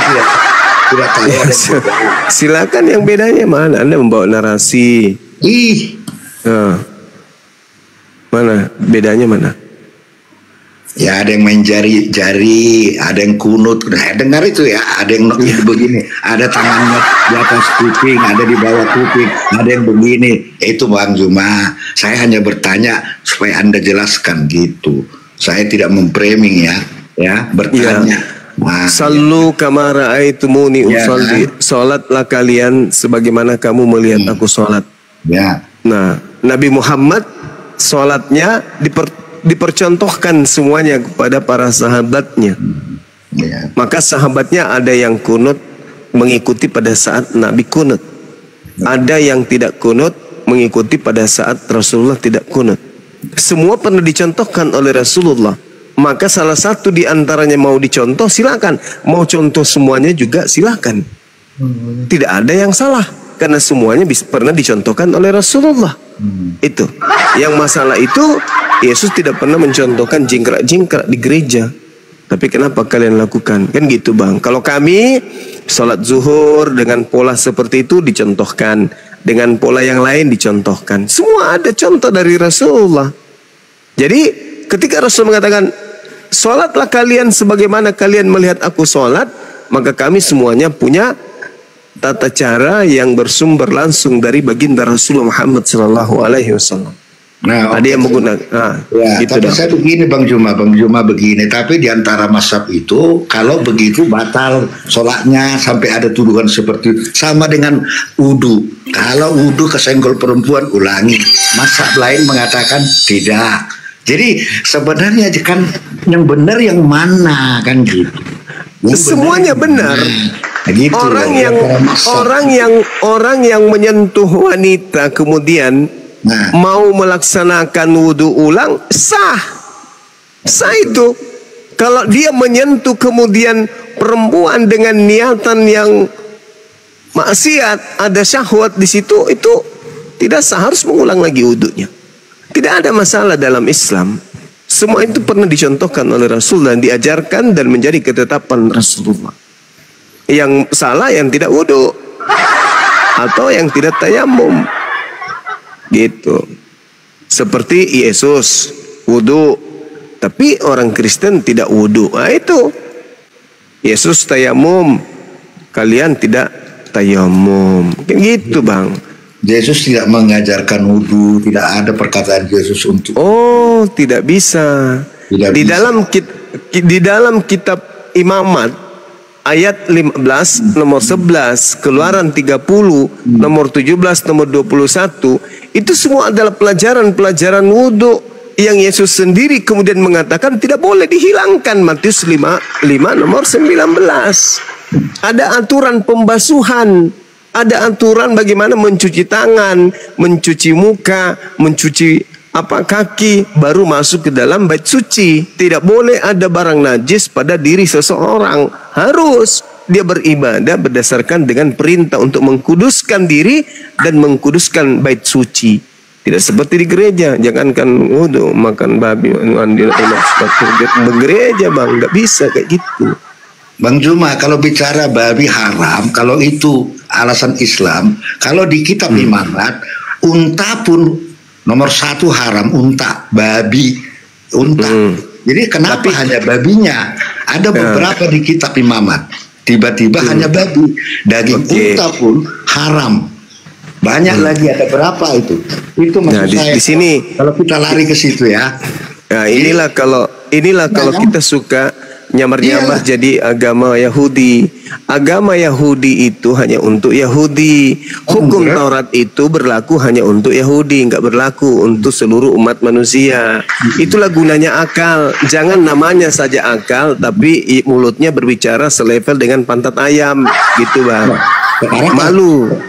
tidak tahu. Silakan, yang bedanya mana? Anda membawa narasi. Mana bedanya mana? Ya ada yang main jari, ada yang kunut. Nah, dengar itu ya, ada yang begini, ada tangannya di atas kuping, ada di bawah kuping, ada yang begini. Itu Bang Juma. Saya hanya bertanya supaya Anda jelaskan gitu. Saya tidak memframing ya bertanya. Sallu kama ra'aitumuni usolli. Salatlah kalian sebagaimana kamu melihat aku salat. Ya. Nah, Nabi Muhammad salatnya dipercontohkan semuanya kepada para sahabatnya. Maka sahabatnya ada yang kunut mengikuti pada saat Nabi kunut. Ada yang tidak kunut mengikuti pada saat Rasulullah tidak kunut. Semua pernah dicontohkan oleh Rasulullah. Maka salah satu di antaranya mau dicontoh, silakan. Mau contoh semuanya juga silakan. Tidak ada yang salah, karena semuanya pernah dicontohkan oleh Rasulullah. Itu. Yang masalah itu Yesus tidak pernah mencontohkan jingkrak-jingkrak di gereja. Tapi kenapa kalian lakukan? Kan gitu Bang. Kalau kami sholat zuhur dengan pola seperti itu dicontohkan, dengan pola yang lain dicontohkan. Semua ada contoh dari Rasulullah. Jadi ketika Rasul mengatakan sholatlah kalian sebagaimana kalian melihat aku sholat, maka kami semuanya punya tata cara yang bersumber langsung dari baginda Rasulullah Muhammad SAW. Nah, ada yang menggunakan. Gitu tapi saya begini Bang Juma begini. Tapi di antara mazhab itu kalau begitu batal sholatnya, sampai ada tuduhan seperti itu. Sama dengan wudu. Kalau wudu kesenggol perempuan ulangi. Mazhab lain mengatakan tidak. Jadi sebenarnya kan yang benar yang mana kan gitu. Semuanya benar. Gitu orang yang menyentuh wanita kemudian mau melaksanakan wudhu ulang sah itu. Kalau dia menyentuh kemudian perempuan dengan niatan yang maksiat, ada syahwat di situ, itu tidak sah, harus mengulang lagi wudhunya. Tidak ada masalah dalam Islam. Semua itu pernah dicontohkan oleh Rasul dan diajarkan dan menjadi ketetapan Rasulullah. Yang salah yang tidak wudhu atau yang tidak tayamum, gitu. Seperti Yesus wudhu, tapi orang Kristen tidak wudhu. Nah itu Yesus tayamum, kalian tidak tayamum, kan gitu bang. Yesus tidak mengajarkan wudhu, tidak ada perkataan Yesus untuk. Oh, tidak bisa. Di dalam kitab Imamat ayat 15 nomor 11, Keluaran 30 nomor 17 nomor 21, itu semua adalah pelajaran-pelajaran wudhu yang Yesus sendiri kemudian mengatakan tidak boleh dihilangkan. Matius 5 nomor 19. Ada aturan pembasuhan, ada aturan bagaimana mencuci tangan, mencuci muka, mencuci kaki, baru masuk ke dalam bait suci. Tidak boleh ada barang najis pada diri seseorang. Harus dia beribadah berdasarkan dengan perintah untuk mengkuduskan diri dan mengkuduskan bait suci. Tidak seperti di gereja, jangankan wudu makan babi, mandi gereja bang, nggak bisa kayak gitu. Bang Juma, kalau bicara babi haram, kalau itu alasan Islam, kalau di kitab Imamat, unta pun nomor 1 haram, unta, babi, unta. Jadi kenapa hanya babinya? Ada beberapa di kitab Imamat, tiba-tiba hanya babi, daging unta pun haram. Banyak lagi, ada berapa itu? Itu maksud saya. Di sini kalau kita lari ke situ ya. Nah, inilah kalau kita suka nyamar-nyamar jadi agama Yahudi. Agama Yahudi itu hanya untuk Yahudi. Hukum Taurat itu berlaku hanya untuk Yahudi, nggak berlaku untuk seluruh umat manusia. Itulah gunanya akal. Jangan namanya saja akal, tapi mulutnya berbicara selevel dengan pantat ayam, gitu bang.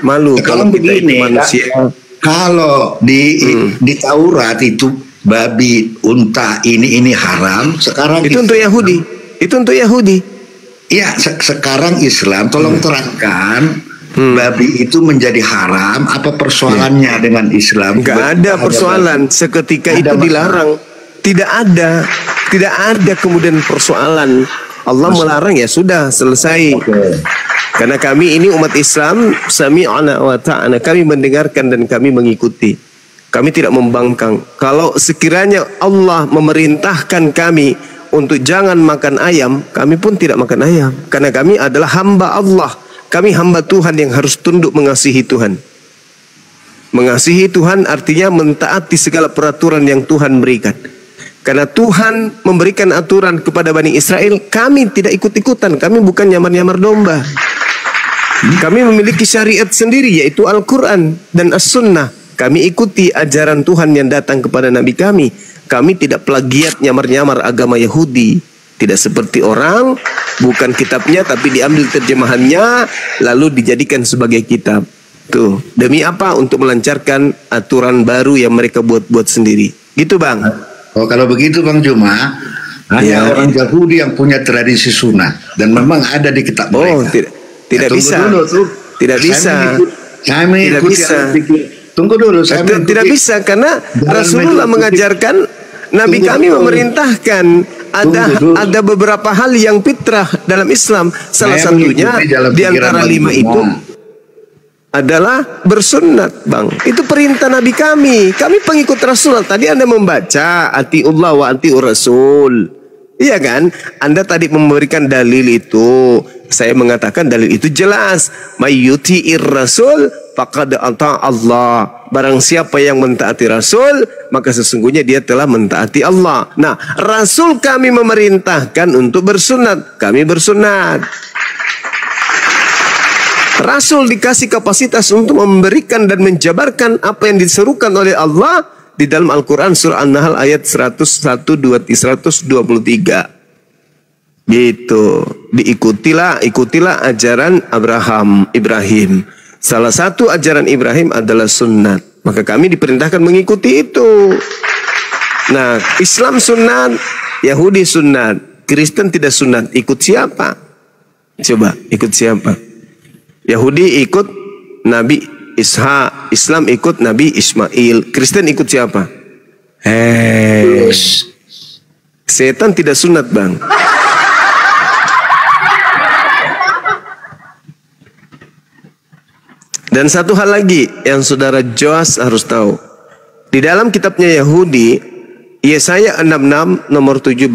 Malu kalau kita itu manusia. Kalau di Taurat itu babi, unta, ini haram. Sekarang itu untuk Yahudi. Itu untuk Yahudi. Iya, sekarang Islam tolong terangkan babi itu menjadi haram. Apa persoalannya dengan Islam? Gak ada persoalan. Seketika itu dilarang. Tidak ada kemudian persoalan. Allah melarang, ya sudah, selesai. Karena kami ini umat Islam, sami'ana wa ta'ana, kami mendengarkan dan kami mengikuti. Kami tidak membangkang. Kalau sekiranya Allah memerintahkan kami untuk jangan makan ayam, kami pun tidak makan ayam. Karena kami adalah hamba Allah. Kami hamba Tuhan yang harus tunduk mengasihi Tuhan. Mengasihi Tuhan artinya mentaati segala peraturan yang Tuhan berikan. Karena Tuhan memberikan aturan kepada Bani Israel, kami tidak ikut-ikutan. Kami bukan nyamar-nyamar domba. Kami memiliki syariat sendiri, yaitu Al-Quran dan As-Sunnah. Kami ikuti ajaran Tuhan yang datang kepada Nabi kami. Kami tidak plagiat nyamar-nyamar agama Yahudi. Tidak seperti orang, bukan kitabnya tapi diambil terjemahannya, lalu dijadikan sebagai kitab. Tuh, demi apa? Untuk melancarkan aturan baru yang mereka buat-buat sendiri. Gitu bang. Oh, kalau begitu Bang Juma, hanya orang Yahudi yang punya tradisi sunnah. Dan memang ada di kitab mereka. Oh, tidak bisa. Tidak bisa. Tidak bisa. Tunggu dulu, tidak bisa karena Rasulullah mengajarkan, Nabi kami memerintahkan ada beberapa hal yang fitrah dalam Islam. Salah satunya di antara 5 itu adalah bersunat, bang. Itu perintah Nabi kami. Kami pengikut Rasulullah. Tadi Anda membaca atiullah wa atiur Rasul. Iya kan? Anda tadi memberikan dalil itu. Saya mengatakan dalil itu jelas. Mayyuti'ir Rasul faqad ata Allah. Barang siapa yang mentaati Rasul, maka sesungguhnya dia telah mentaati Allah. Nah, Rasul kami memerintahkan untuk bersunat. Kami bersunat. Rasul dikasih kapasitas untuk memberikan dan menjabarkan apa yang diserukan oleh Allah. di dalam Al-Quran surah An-Nahl ayat 101-123. Gitu. Ikutilah ajaran Ibrahim. Salah satu ajaran Ibrahim adalah sunnat. Maka kami diperintahkan mengikuti itu. Nah, Islam sunat, Yahudi sunat, Kristen tidak sunat. Ikut siapa? Coba, ikut siapa? Yahudi ikut Nabi Ishak, Islam ikut Nabi Ismail, Kristen ikut siapa? Setan tidak sunat, Bang. Dan satu hal lagi yang saudara Joas harus tahu. Di dalam kitabnya Yahudi, Yesaya 66 nomor 17,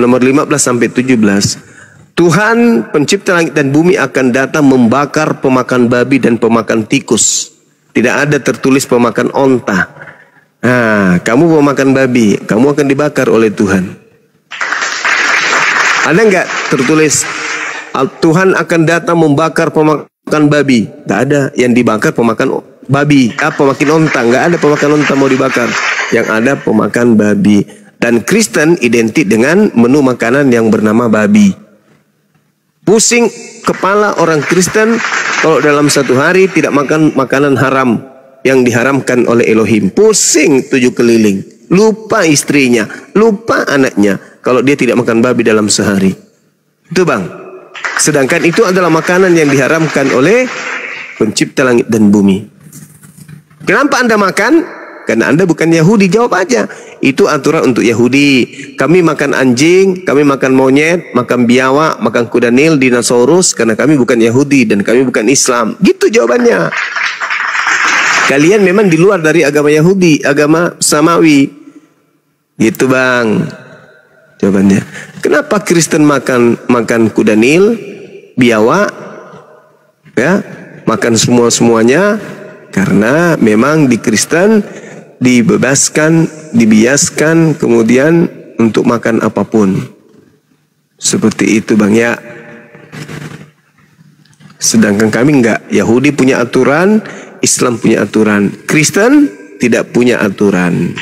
nomor 15 sampai 17, Tuhan pencipta langit dan bumi akan datang membakar pemakan babi dan pemakan tikus. Tidak ada tertulis pemakan onta. Nah, kamu pemakan babi, kamu akan dibakar oleh Tuhan. Ada nggak tertulis Tuhan akan datang membakar pemakan babi? Tidak ada. Yang dibakar pemakan babi, pemakan onta. Nggak ada pemakan onta mau dibakar. Yang ada pemakan babi. Dan Kristen identik dengan menu makanan yang bernama babi. Pusing kepala orang Kristen kalau dalam satu hari tidak makan makanan haram yang diharamkan oleh Elohim. Pusing 7 keliling. Lupa istrinya, lupa anaknya kalau dia tidak makan babi dalam sehari. Itu, Bang. Sedangkan itu adalah makanan yang diharamkan oleh pencipta langit dan bumi. Kenapa Anda makan? Karena Anda bukan Yahudi. Jawab aja. Itu aturan untuk Yahudi. Kami makan anjing, kami makan monyet, makan biawak, makan kuda nil, dinosaurus, karena kami bukan Yahudi dan kami bukan Islam. Gitu jawabannya. Kalian memang di luar dari agama Yahudi, agama Samawi. Gitu, Bang. Jawabannya. Kenapa Kristen makan kuda nil, biawak, ya, makan semuanya? Karena memang di Kristen dibebaskan, dibiaskan kemudian untuk makan apapun. Seperti itu, Bang, ya. Sedangkan kami enggak. Yahudi punya aturan, Islam punya aturan, Kristen tidak punya aturan.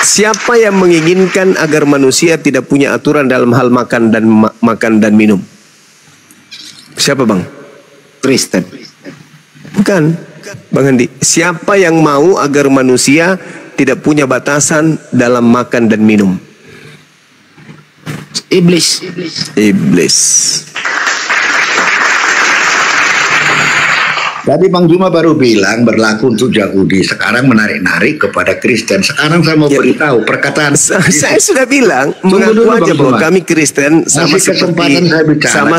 Siapa yang menginginkan agar manusia tidak punya aturan dalam hal makan dan minum? Siapa, Bang? Kristen. Bukan. Bang Andi, siapa yang mau agar manusia tidak punya batasan dalam makan dan minum? Iblis. Tadi Bang Juma baru bilang berlaku untuk Yahudi, sekarang menarik-narik kepada Kristen. Sekarang saya mau beritahu perkataan saya sudah bilang, mengaku aja bahwa kami Kristen sama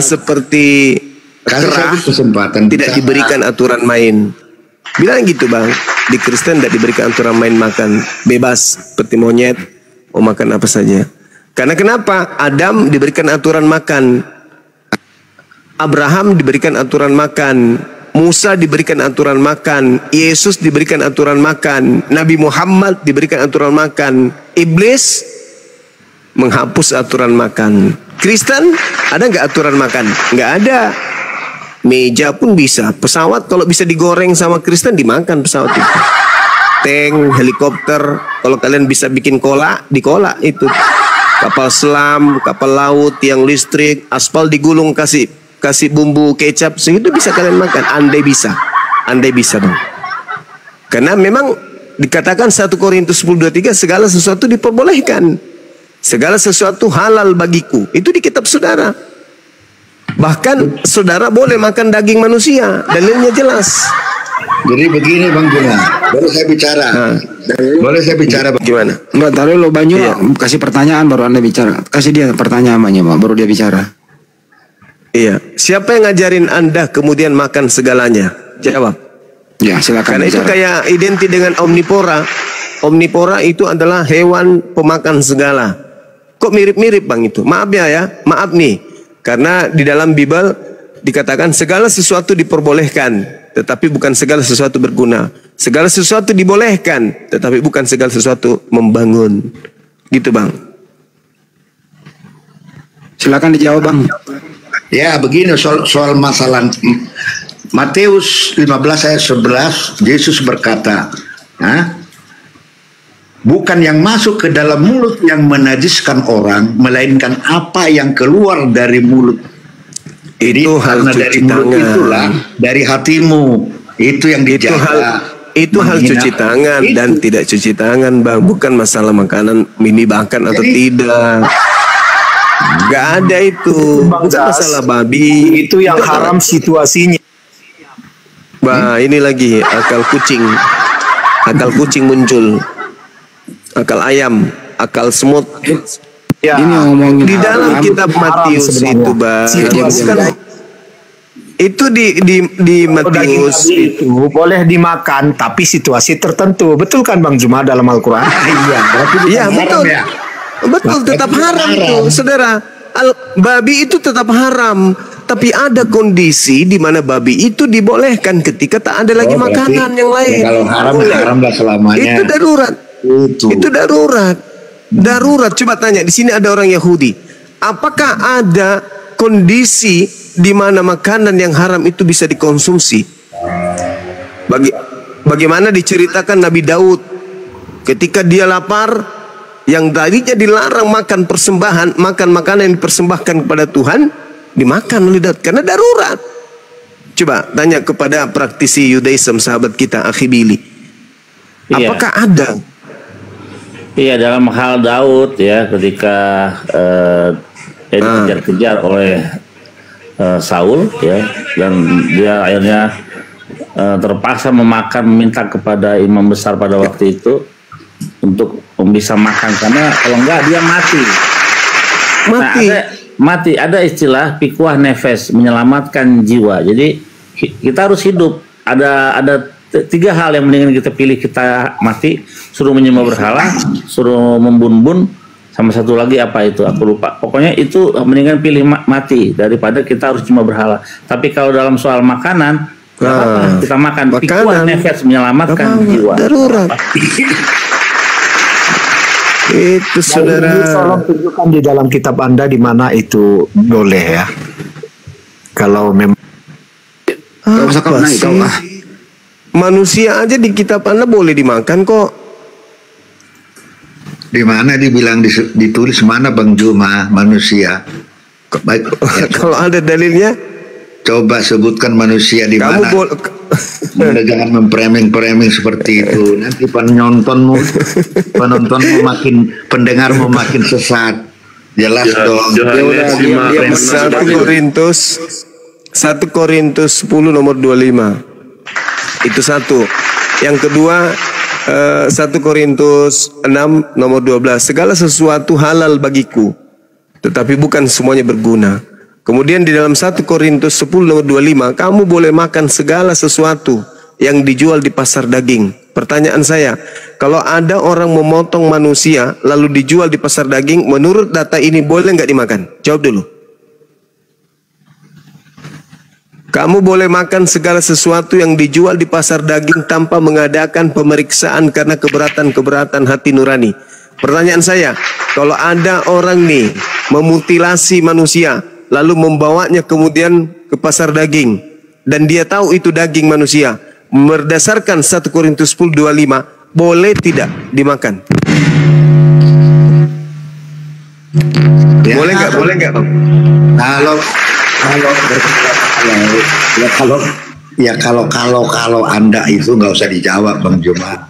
seperti kera, tidak diberikan aturan main. Bilang gitu, Bang. Di Kristen tidak diberikan aturan main makan, bebas seperti monyet, mau makan apa saja. Karena kenapa? Adam diberikan aturan makan, Abraham diberikan aturan makan, Musa diberikan aturan makan, Yesus diberikan aturan makan, Nabi Muhammad diberikan aturan makan, Iblis menghapus aturan makan. Kristen ada nggak aturan makan? Nggak ada. Meja pun bisa, pesawat kalau bisa digoreng sama Kristen dimakan pesawat itu. Tank, helikopter, kalau kalian bisa bikin kolak, dikolak itu. Kapal selam, kapal laut, tiang listrik, aspal digulung kasih bumbu kecap, segitu bisa kalian makan. Andai bisa, Bang. Karena memang dikatakan 1 Korintus 10:23 segala sesuatu diperbolehkan, segala sesuatu halal bagiku. Itu di kitab saudara. Bahkan saudara boleh makan daging manusia, dalilnya jelas. Jadi begini, Bang Juna, boleh saya bicara? Boleh saya bicara? Gimana? Mbak, taruh lo Banyu, kasih pertanyaan baru Anda bicara. Kasih dia pertanyaan, Mbak, baru dia bicara. Iya. Siapa yang ngajarin Anda kemudian makan segalanya? Jawab. Ya, silakan. Karena bicara. itu kayak identik dengan omnivora. Omnivora itu adalah hewan pemakan segala. Kok mirip-mirip, Bang, itu? Maaf ya. Maaf nih. Karena di dalam Bible dikatakan segala sesuatu diperbolehkan, tetapi bukan segala sesuatu berguna. Segala sesuatu dibolehkan, tetapi bukan segala sesuatu membangun. Gitu, Bang. Silakan dijawab, Bang. Ya, begini soal masalah Matius 15 ayat 11, Yesus berkata, Bukan yang masuk ke dalam mulut yang menajiskan orang, melainkan apa yang keluar dari mulut. Jadi karena dari mulut itulah, dari hatimu, itu yang dijaga. Itu hal cuci tangan dan tidak cuci tangan, Bang. Bukan masalah makanan mimi makan atau tidak. Gak ada itu. Bukan masalah babi. Itu yang haram situasinya. Bah, ini lagi akal kucing. Akal kucing muncul. Akal ayam, akal semut. Ya, ini ngomongin di dalam kitab Matius itu, Bang. Itu di Matius itu boleh dimakan tapi situasi tertentu, betul kan Bang Juma dalam Al-Quran? Iya betul, betul tetap haram tuh, saudara. Babi itu tetap haram, tapi ada kondisi di mana babi itu dibolehkan ketika tak ada lagi makanan yang lain. Kalau haram lah selamanya. Itu darurat. Itu darurat. Darurat. Coba tanya, di sini ada orang Yahudi. Apakah ada kondisi di mana makanan yang haram itu bisa dikonsumsi? Bagaimana diceritakan Nabi Daud ketika dia lapar, yang tadinya dilarang makan persembahan, makan makanan yang dipersembahkan kepada Tuhan, dimakan oleh Daud karena darurat. Coba tanya kepada praktisi Yudaism sahabat kita Akhi Billy. Apakah ada? Iya, dalam hal Daud ya, ketika dikejar-kejar oleh Saul ya, dan dia akhirnya terpaksa meminta kepada imam besar pada waktu itu untuk bisa makan, karena kalau enggak dia mati. Mati. Ada istilah pikuah nefes, menyelamatkan jiwa. Jadi kita harus hidup. Ada 3 hal yang mendingan kita pilih, kita mati, suruh menyembah berhala, suruh membun-bun, sama satu lagi apa itu aku lupa. Pokoknya itu mendingan pilih mati daripada kita harus cuma berhala. Tapi kalau dalam soal makanan, kita makan. Pikuah nefes, menyelamatkan jiwa. Darurat. Itu saudara. Tolong tunjukkan di dalam kitab Anda di mana itu boleh ya. Kalau memang manusia aja di kitab Anda boleh dimakan kok. Di mana dibilang ditulis mana Bang Juma manusia? Kalau ada dalilnya, coba sebutkan manusia di mana. Jangan mempreming seperti itu. Nanti penontonmu makin, pendengarmu makin sesat. Jelas dong. 1 Korintus 10 nomor 25. Itu satu. Yang kedua 1 Korintus 6 nomor 12. Segala sesuatu halal bagiku, tetapi bukan semuanya berguna. Kemudian di dalam 1 Korintus 10 nomor 25, kamu boleh makan segala sesuatu yang dijual di pasar daging. Pertanyaan saya, kalau ada orang memotong manusia lalu dijual di pasar daging, menurut data ini boleh nggak dimakan? Jawab dulu. Kamu boleh makan segala sesuatu yang dijual di pasar daging tanpa mengadakan pemeriksaan karena keberatan hati nurani. Pertanyaan saya, kalau ada orang nih memutilasi manusia lalu membawanya kemudian ke pasar daging dan dia tahu itu daging manusia, berdasarkan 1 Korintus 10:25, boleh tidak dimakan? Ya, boleh nggak? Boleh nggak, Bang? Kalau Anda itu nggak usah dijawab Bang Juma.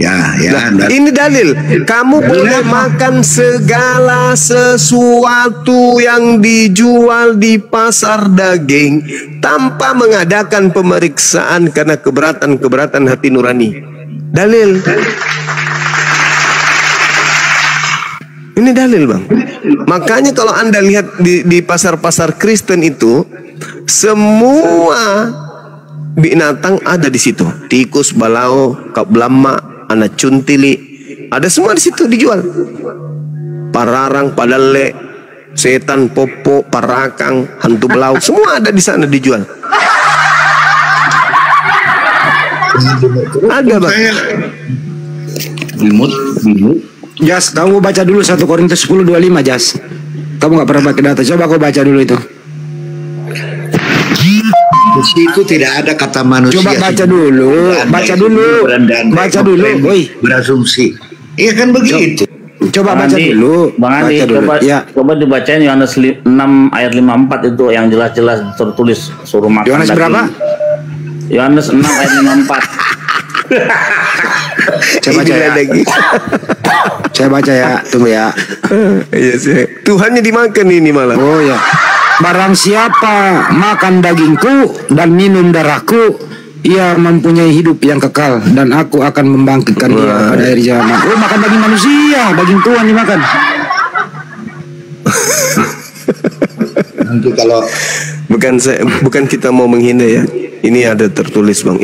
Ini dalil. Kamu boleh makan segala sesuatu yang dijual di pasar daging tanpa mengadakan pemeriksaan karena keberatan hati nurani. Dalil. Ini dalil, Bang. Makanya kalau Anda lihat di pasar-pasar Kristen itu, semua binatang ada di situ. Tikus, balao, kablama, anak cuntili, ada semua di situ dijual. Pararang, padale, setan, popo, parakang, hantu belau, semua ada di sana dijual. Ada, Bang. Bimut. Jas, kamu baca dulu 1 Korintus 10:25, Jas. Kamu nggak pernah pakai data, coba kau baca dulu itu. Di situ tidak ada kata manusia. Coba baca dulu, baca dulu, woi. Berasumsi. Iya kan begitu. Coba Bang baca Andi, dulu. Bang Andi, Baca dulu. coba dibacain Yohanes 6 ayat 54 itu yang jelas-jelas tertulis suruh makan Yohanes daging. berapa? Yohanes 6 ayat 54. Saya baca ya. Saya baca ya, tunggu ya. Iya sih. Tuhannya dimakan ini malah. Oh ya. Barang siapa makan dagingku dan minum darahku, ia mempunyai hidup yang kekal, dan aku akan membangkitkan dia pada akhir zaman. Oh, makan daging manusia, daging Tuhan dimakan. Nanti kalau bukan kita mau menghina ya. Ini ada tertulis Bang.